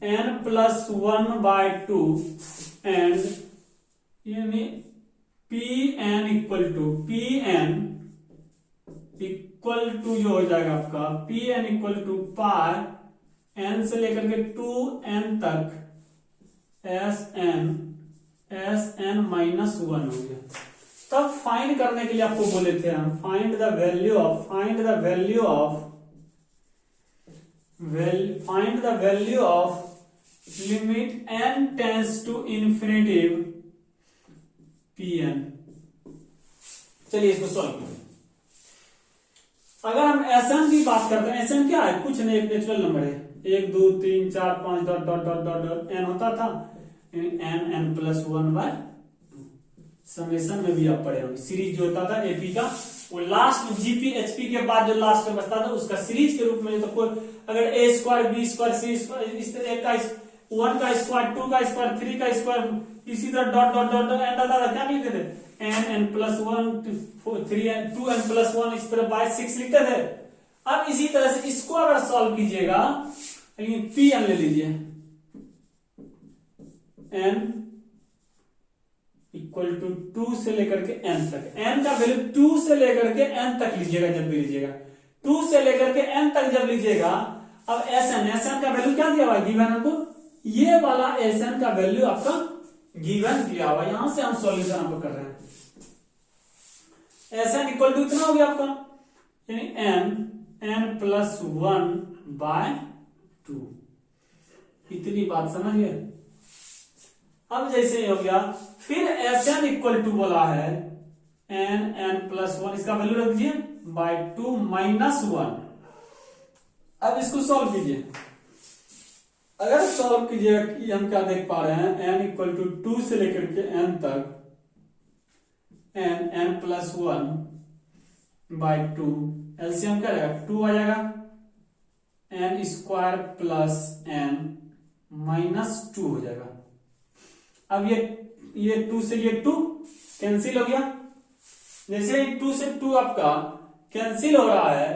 A: n+1/2 and यानी Pn इक्वल टू जो हो जाएगा आपका Pn equal to pi n से लेकर के 2n तक sn -1 हो गया। तब फाइंड करने के लिए आपको बोले थे हम, find the value of limit n tends to infinity pn। चलिए इसको सॉल्व करें। अगर हम Sn की बात करते हैं, Sn क्या है, कुछ नहीं, एक नेचुरल नंबर है, 1 2 3 4 5 dot dot dot dot dot n होता था, n+1/2। समेशन में भी आप पढ़े होंगे, सीरीज जो होता था एपी का, वो लास्ट में जीपी एचपी के बाद जो लास्ट में बचता था उसका सीरीज के रूप में, तो कोई अगर a square b square c square, इस तरह का 1 का स्क्वायर 2 का स्क्वायर 3 का स्क्वायर, इसी तरह dot dot dot dot and आता था, क्या लिखते थे, n+1 3 2n+1, इस तरह बाय 6 लिखते थे। अब इसी तरह से इसको अगर सॉल्व कीजिएगा, लेकिन pn ले लीजिए, n इक्वल टू 2 से लेकर के n तक, n का वैल्यू 2 से लेकर के n तक लीजिएगा, जब भी लीजिएगा 2 से लेकर के n तक जब लीजिएगा। अब Sn का वैल्यू क्या दिया हुआ है, गिवन हमको, ये वाला Sn का वैल्यू आपका गिवन दिया हुआ, यहां से हम सॉल्यूशन आपको कर रहे हैं। Sn इक्वल टू इतना हो गया आपका, यानी n+1/2, इतनी बात समझिए। अब जैसे हो गया, फिर Sn इक्वल टू बोला है n+1, इसका वैल्यू रख दीजिए /2 -1। अब इसको सॉल्व कीजिए, अगर सॉल्व कीजिएगा कि हम क्या देख पा रहे हैं, n इक्वल टू 2 से लेकर के n तक, n+1/2, एलसीएम क्या रहेगा, 2 आ जाएगा, n² + n -2 हो जाएगा। अब ये 2 से ये 2 कैंसिल हो गया, जैसे ही 2 से 2 आपका कैंसिल हो रहा है,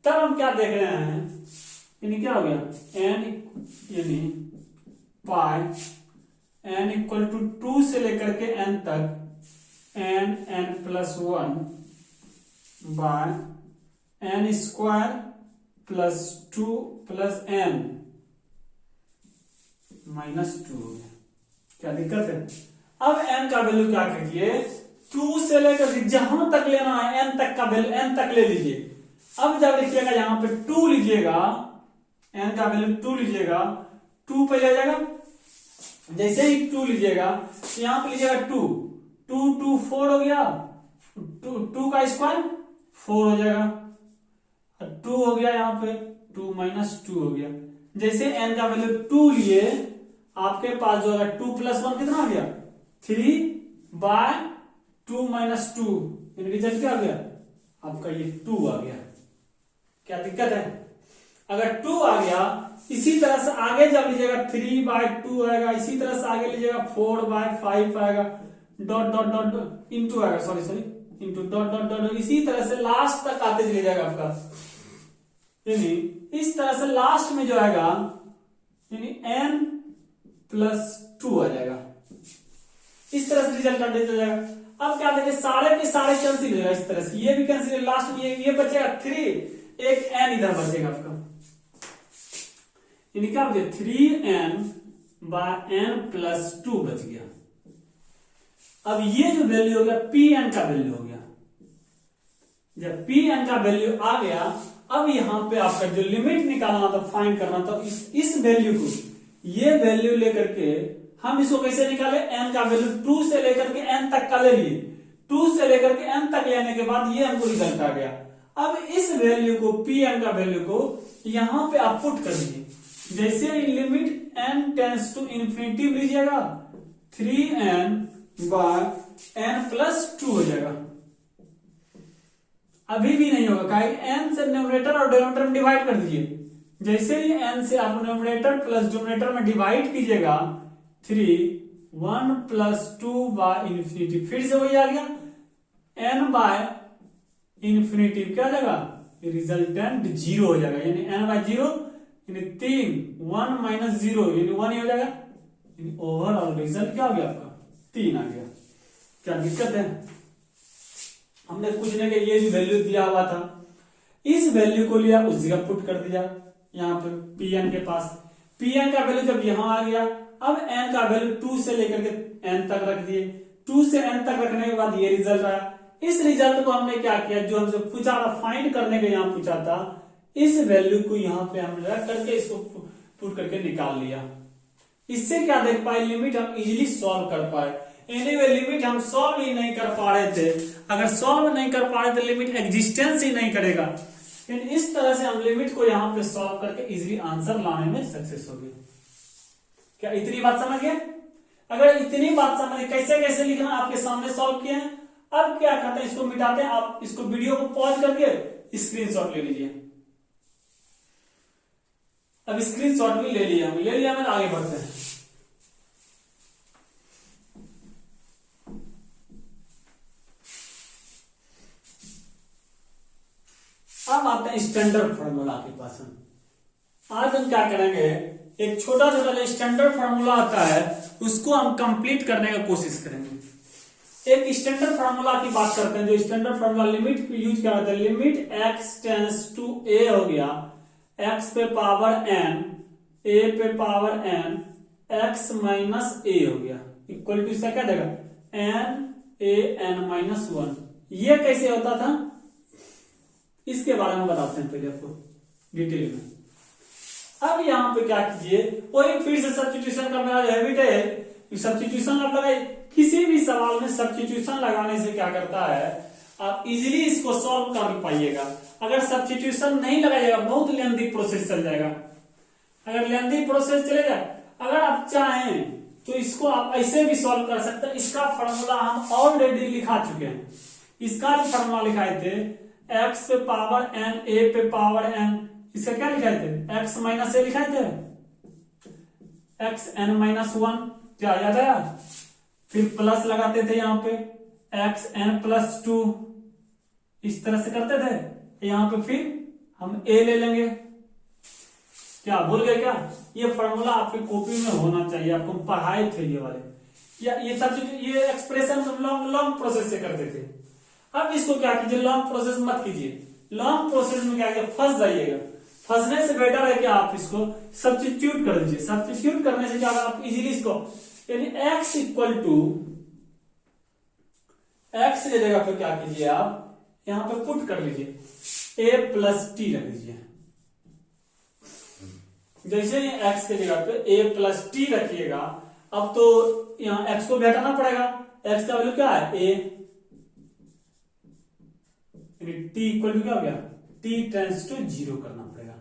A: तब हम क्या देख रहे हैं, यानी क्या हो गया, n यानी पाई, n इक्वल टू 2 से लेकर के n तक, n+1/n² + 2 + n -2 हो गया। क्या दिक्कत है, अब n का वैल्यू क्या कीजिए, 2 से लेकर जहां तक लेना है n तक का वैल्यू n तक ले लीजिए। अब जब लिखिएगा यहां पे 2 लीजिएगा, n का वैल्यू 2 लीजिएगा, 2 पे ले जाएगा, जैसे ही 2 लीजिएगा यहां पे लीजिएगा 2 2 2 4 हो गया, 2 का स्क्वायर 4 हो जाएगा, 2 हो गया, यहाँ पे 2 -2 हो गया। जैसे n का वैल्यू 2 लिए, आपके पास जो है 2 + 1 कितना आ गया, 3/2 - 2, रिजल्ट क्या आ गया आपका, ये 2 आ गया। क्या दिक्कत है, अगर 2 आ गया, इसी तरह से आगे जब लीजिएगा 3/2 आएगा, इसी तरह से आगे लीजिएगा 4/5 आएगा, डॉट डॉट डॉट इंटू आएगा, sorry into dot dot dot, इसी तरह से लास्ट तक आते चले जाएगा आपका, यानी इस तरह से लास्ट में जो आएगा, यानी n+2 आ जाएगा, इस तरह से रिजल्ट आते चले जाएगा। अब क्या देखिए, सारे के सारे कैंसिल हो जाएगा, इस तरह से ये भी कैंसिल, लास्ट में ये बचेगा 3, एक n इधर बचेगा आपका, यानी क्या हो गया, 3n/n+2 बच गया। अब ये जो वैल्यू हो गया pn का वैल्यू हो गया। जब pn का वैल्यू आ गया, अब यहां पे आपका जो लिमिट निकालना था, फाइंड करना था, इस वैल्यू को, ये वैल्यू लेकर के हम इसको कैसे निकाले, n का वैल्यू 2 से लेकर के n तक का ले लिए, 2 से लेकर के n तक लेने के बाद ये हमको रिजल्ट आ गया। अब इस वैल्यू को, pn का वैल्यू को यहां पे आप पुट कर दीजिए, जैसे limit n tends to infinity लीजिएगा, 3n/n+2 हो जाएगा। अभी भी नहीं होगा, n से न्यूमरेटर और डिनोमिनेटर में डिवाइड कर दीजिए, जैसे ही n से आप न्यूमरेटर प्लस डिनोमिनेटर में डिवाइड कीजिएगा, 1 + 2/∞, फिर से वही आ गया, n/∞ क्या जाएगा, रिजल्टेंट 0 हो जाएगा, यानी n/0 यानी 3, 1 - 0 यानी 1 ही हो जाएगा, यानी ओवरऑल रिजल्ट क्या हो गया आपका, 3 आ गया। क्या दिक्कत है, हमने कुछ नहीं, ये जो वैल्यू दिया हुआ था, इस वैल्यू को लिया, उस जगह पुट कर दिया, यहाँ पे Pn के पास। Pn का वैल्यू जब यहाँ आ गया, अब n का वैल्यू 2 से लेकर के n तक रख दिए। 2 से n तक रखने के बाद ये रिजल्ट आया। इस रिजल्ट को हमने क्या किया, जो हमसे पूछा था फाइंड करने के, यहाँ पूछा था, इस वैल्यू को यहाँ पे हमने रख करके इसको पुट करके निकाल लिया। इससे क्या देख पाए, लिमिट हम इजीली सॉल्व कर पाए। एनीवे लिमिट हम सॉल्व ही नहीं कर पा रहे थे। अगर सॉल्व नहीं कर पा रहे थे, लिमिट एग्जिस्टेंस ही नहीं करेगा। लेकिन इस तरह से हम लिमिट को यहाँ पे सॉल्व करके इजीली आंसर लाने में सक्सेस हो गए। क्या इतनी बात समझ गए? अगर इतनी बात समझ कैसे कैसे लिखना आपके सामने सॉल्व किए हैं। अब क्या करते हैं, इसको मिटाते हैं। आप इसको वीडियो को पॉज करके स्क्रीनशॉट ले लीजिए। अब स्क्रीनशॉट भी ले लिया मैंने, आगे बढ़ते हैं। अब आते हैं स्टैंडर्ड फार्मूला के पास। आज हम क्या करेंगे, एक छोटा छोटा जो स्टैंडर्ड फार्मूला आता है उसको हम कंप्लीट करने का कोशिश करेंगे। एक स्टैंडर्ड फार्मूला की बात करते हैं, जो स्टैंडर्ड फार्मूला लिमिट यूज किया जाता है। Limit x tends to a हो गया, x पे पावर n, a पे power n, x minus a हो गया, इक्वल टू इसका क्या देगा, n a n माइनस 1। ये कैसे होता था इसके बारे में बताते हैं पहले आपको डिटेल में। अब यहाँ पे क्या कीजिए, वही फिर से सब्स्टिट्यूशन का मेरा हैबिट है। सब्स्टिट्यूशन आप लगाए, किसी भी सवाल में सब्स्टिट्यूशन लगाने से क्या करता है, आप इजीली इसको सॉल्व कर पाइएगा। अगर सब्स्टिट्यूशन नहीं लगाइएगा, बहुत लेंथी प्रोसेस चल जाएगा। अगर लेंथी प्रोसेस चले जाए, अगर आप चाहें तो इसको आप ऐसे भी सॉल्व कर सकते हैं। इसका फॉर्मूला हम ऑलरेडी लिखा चुके हैं। इसका जो फॉर्मूला लिखाए थे, x पे पावर n, a पे पावर n, इसका क्या लिखाए थे, x माइनस a लिखाए थे, x n माइनस 1, क्या याद आया? फिर प्लस लगाते थे यहाँ पे x n प्लस 2, इस तरह से करते थे। यहाँ पे फिर हम a ले लेंगे। क्या भूल गए क्या? ये फॉर्मूला आपकी कॉपी में होना चाहिए, आपको पढ़ाए थे ये वाले। या ये एक्सप्रेशन लॉन्ग प्रोसेस से करते थे। अब इसको क्या कीजिए, लॉन्ग प्रोसेस मत कीजिए। लॉन्ग प्रोसेस में क्या कीजिए, फंस जाइएगा। फंसने से बेटर है कि आप इसको सब्स्टिट्यूट कर दीजिए। सब्स्टिट्यूट करने से क्या होगा, आप इजीली इसको, यानी x इक्वल टू x की जगह पे क्या कीजिए, आप यहां पे पुट कर लीजिए a प्लस टी रख दीजिए। जैसे ही x की जगह पे a प्लस टी रखिएगा, अब तो यहाँ x को भी हटाना पड़ेगा। x का वैल्यू क्या है, a, t इक्वल टू क्या हो गया, t टेंस टू 0 करना पड़ेगा।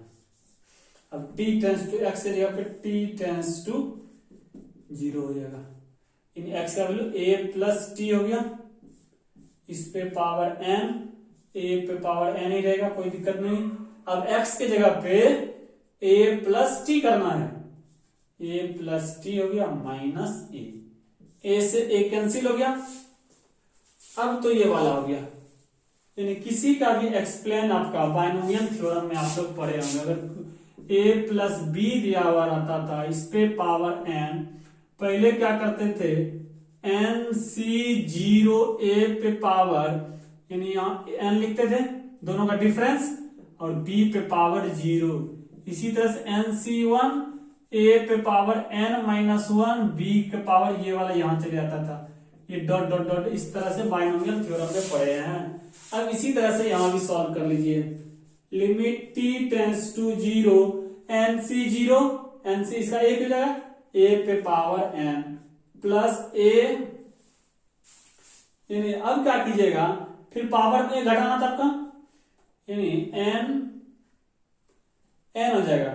A: अब t टेंस टू x की जगह पे t टेंस टू 0 हो जाएगा। इन x का वैल्यू a प्लस टी हो गया, इस पे पावर n, a पे पावर n ही रहेगा, कोई दिक्कत नहीं। अब x के जगह पे a प्लस टी करना है, a प्लस टी हो गया माइनस a से a कैंसिल हो गया। अब तो ये वाला हो गया। यानी किसी का भी एक्सप्लेन आपका बाइनोमियल थ्योरम में आप लोग पढ़े होंगे, अगर a प्लस बी दिया हुआ रहता था, इस पे पावर n, पहले क्या करते थे, nc0 a पे पावर, यानी यहाँ n लिखते थे, दोनों का डिफरेंस, और b पे पावर 0। इसी तरह से nc1 a पे पावर n माइनस 1, b के पावर, ये वाला यहाँ चले जाता था। ये डॉट डॉट डॉट इस तरह से बाइनोमियल थ्योरम में पढ़े हैं। अब इसी तरह से यहां भी सॉल्व कर लीजिए। Limit t tends to 0, nc0, nc इसका एक हो जाएगा, a पे पावर n प्लस a, यानी अब क्या कीजिएगा, फिर पावर में घटाना था आपका, यानी n हो जाएगा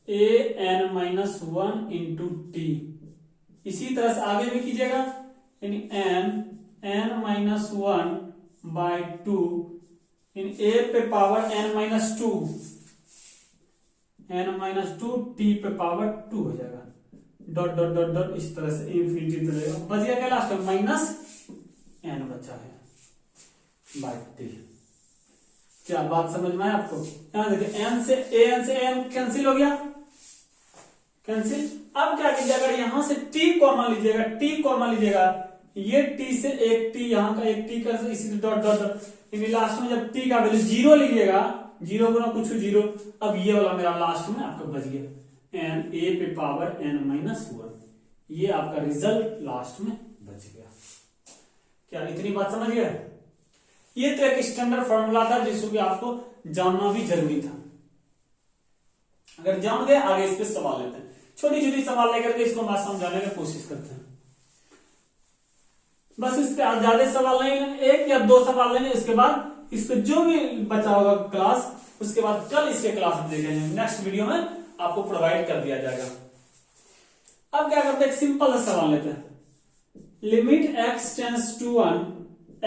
A: a n माइनस 1 इंटू टी। इसी तरह से आगे भी कीजिएगा, यानी n माइनस 1 बाय 2, इन a पे power n minus 2, n minus 2, t पे पावर 2 हो जाएगा। डॉट डॉट डॉट डॉट इस तरह से इंफिनिटी तक बच गया, क्या लास्ट में माइनस n बचा है बाय t। क्या बात समझ में आया आपको? यहां देखिए n से n कैंसिल हो गया, कैंसिल। अब क्या कीजिए, अगर यहां से t कॉमन लीजिएगा, t कॉमन लीजिएगा, ये t से एक t, यहां का एक t कर, इसी डॉट डॉट डॉट, यानी लास्ट में जब t का वैल्यू 0 लीजिएगा, जीरो गुना कुछ जीरो। अब ये वाला मेरा लास्ट में आपका बच गया एन ए पे पावर एन माइनस 1, ये आपका रिजल्ट लास्ट में बच गया। क्या इतनी बात समझ गया? ये तो एक स्टैंडर्ड फॉर्मूला था जिसको कि आपको जानना भी जरूरी था। अगर जान गए आगे इस पे सवाल लेते हैं, छोटी छोटी सवाल लेकर के इसको मैं समझाने की कोशिश करते हैं। बस इस पे ज्यादा सवाल नहीं, एक या दो सवाल लेंगे, इसके बाद इस पे जो भी बचा होगा क्लास, उसके बाद कल इसके क्लास में देखेंगे, नेक्स्ट वीडियो में आपको प्रोवाइड कर दिया जाएगा। अब क्या करते हैं, एक सिंपल सा सवाल लेते हैं। Limit x tends to 1,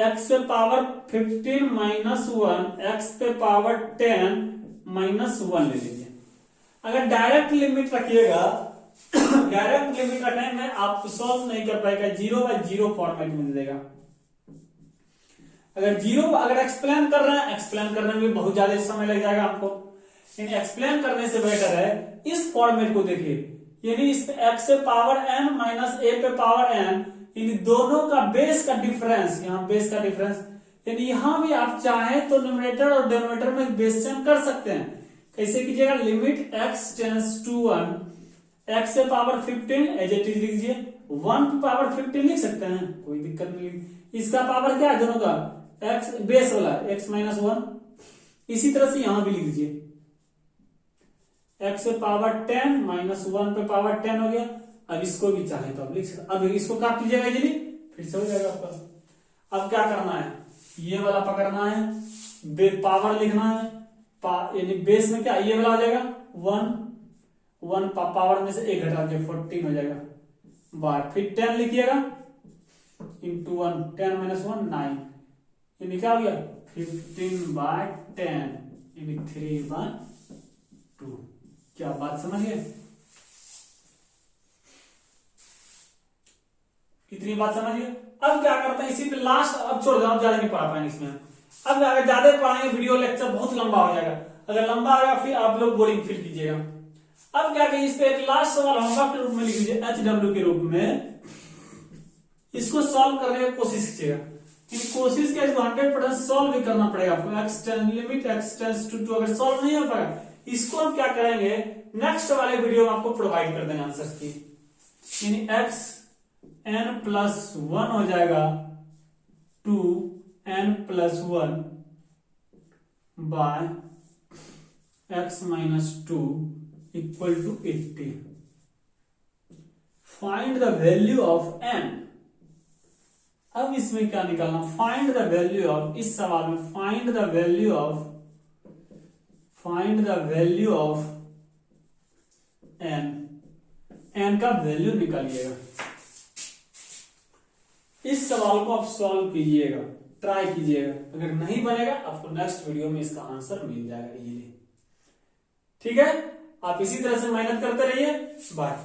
A: x पे पावर 15 माइनस 1, x पे पावर 10 माइनस 1 ले लीजिए। अगर डायरेक्ट लिमिट रखिएगा, डायरेक्ट लिमिट रखने में आप सॉल्व नहीं कर पाएगा, 0/0 फॉर्मेट में देगा। अगर एक्सप्लेन कर रहे हैं, एक्सप्लेन करने में बहुत ज्यादा समय लग जाएगा आपको, लेकिन एक्सप्लेन करने से बेटर है इस फॉर्मेट को देखिए, यानी इस x से पावर n माइनस a पे पावर n, इन दोनों का बेस का डिफरेंस, यहाँ बेस का डिफरेंस, यानी यहां भी आप चाहें तो न्यूमरेटर और डिनोमिनेटर में बेस सेम कर सकते हैं। कैसे कीजिएगा, limit x tends to 1, x से पावर 15 एज इट इज लीजिए, 1 पे पावर 15 लिख सकते हैं, कोई दिक्कत नहीं। इसका पावर क्या है दोनों का, x बेस वाला x माइनस 1, इसी तरह से यहां भी लिख दीजिए, x से पावर 10 माइनस 1 पे पावर 10 हो गया। अब इसको भी चाहे तो आप लिख सकते, अब इसको काट लीजिएगा इजीली, फिर से हो जाएगा आपका। अब क्या करना है, ये वाला पकड़ना है, पावर लिखना है, यानी बेस में क्या ये वाला हो जाएगा 1 पावर में से 1 घटा के 14 हो जाएगा, बार फिर 10 लिखिएगा इंटू 1, 10 माइनस 1 9, यानी क्या हो गया 15/10, यानी 3/2। क्या बात समझ गए, इतनी बात समझिए। अब क्या करते हैं, इसी पे लास्ट, अब छोड़ दो, ज्यादा नहीं पढ़ा पाएंगे इसमें। अब अगर ज्यादा पढ़ाएंगे वीडियो लेक्चर बहुत लंबा हो जाएगा, अगर लंबा आएगा फिर आप लोग बोरिंग फील कीजिएगा। अब क्या करिए, इस पे एक लास्ट सवाल होमवर्क के रूप में लिख लीजिए, HW के रूप में, इसको सॉल्व करने की कोशिश कीजिएगा। कोशिश क्या, इसको 100% सॉल्व भी करना पड़ेगा आपको। लिमिट x टेंड्स टू 2 अगर सॉल्व नहीं हो पाएगा, इसको हम क्या करेंगे, नेक्स्ट वाले वीडियो में आपको प्रोवाइड कर देंगे आंसर की, यानी x n प्लस 1 हो जाएगा 2n plus 1 by x minus 2 equal to 80। Find the value of n। अब इसमें क्या निकालना, फाइंड द वैल्यू ऑफ, इस सवाल में find the value of n का वैल्यू निकालिएगा। इस सवाल को आप सॉल्व कीजिएगा, ट्राई कीजिएगा, अगर नहीं बनेगा आपको नेक्स्ट वीडियो में इसका आंसर मिल जाएगा इजीली। ठीक है, आप इसी तरह से मेहनत करते रहिए। बाय।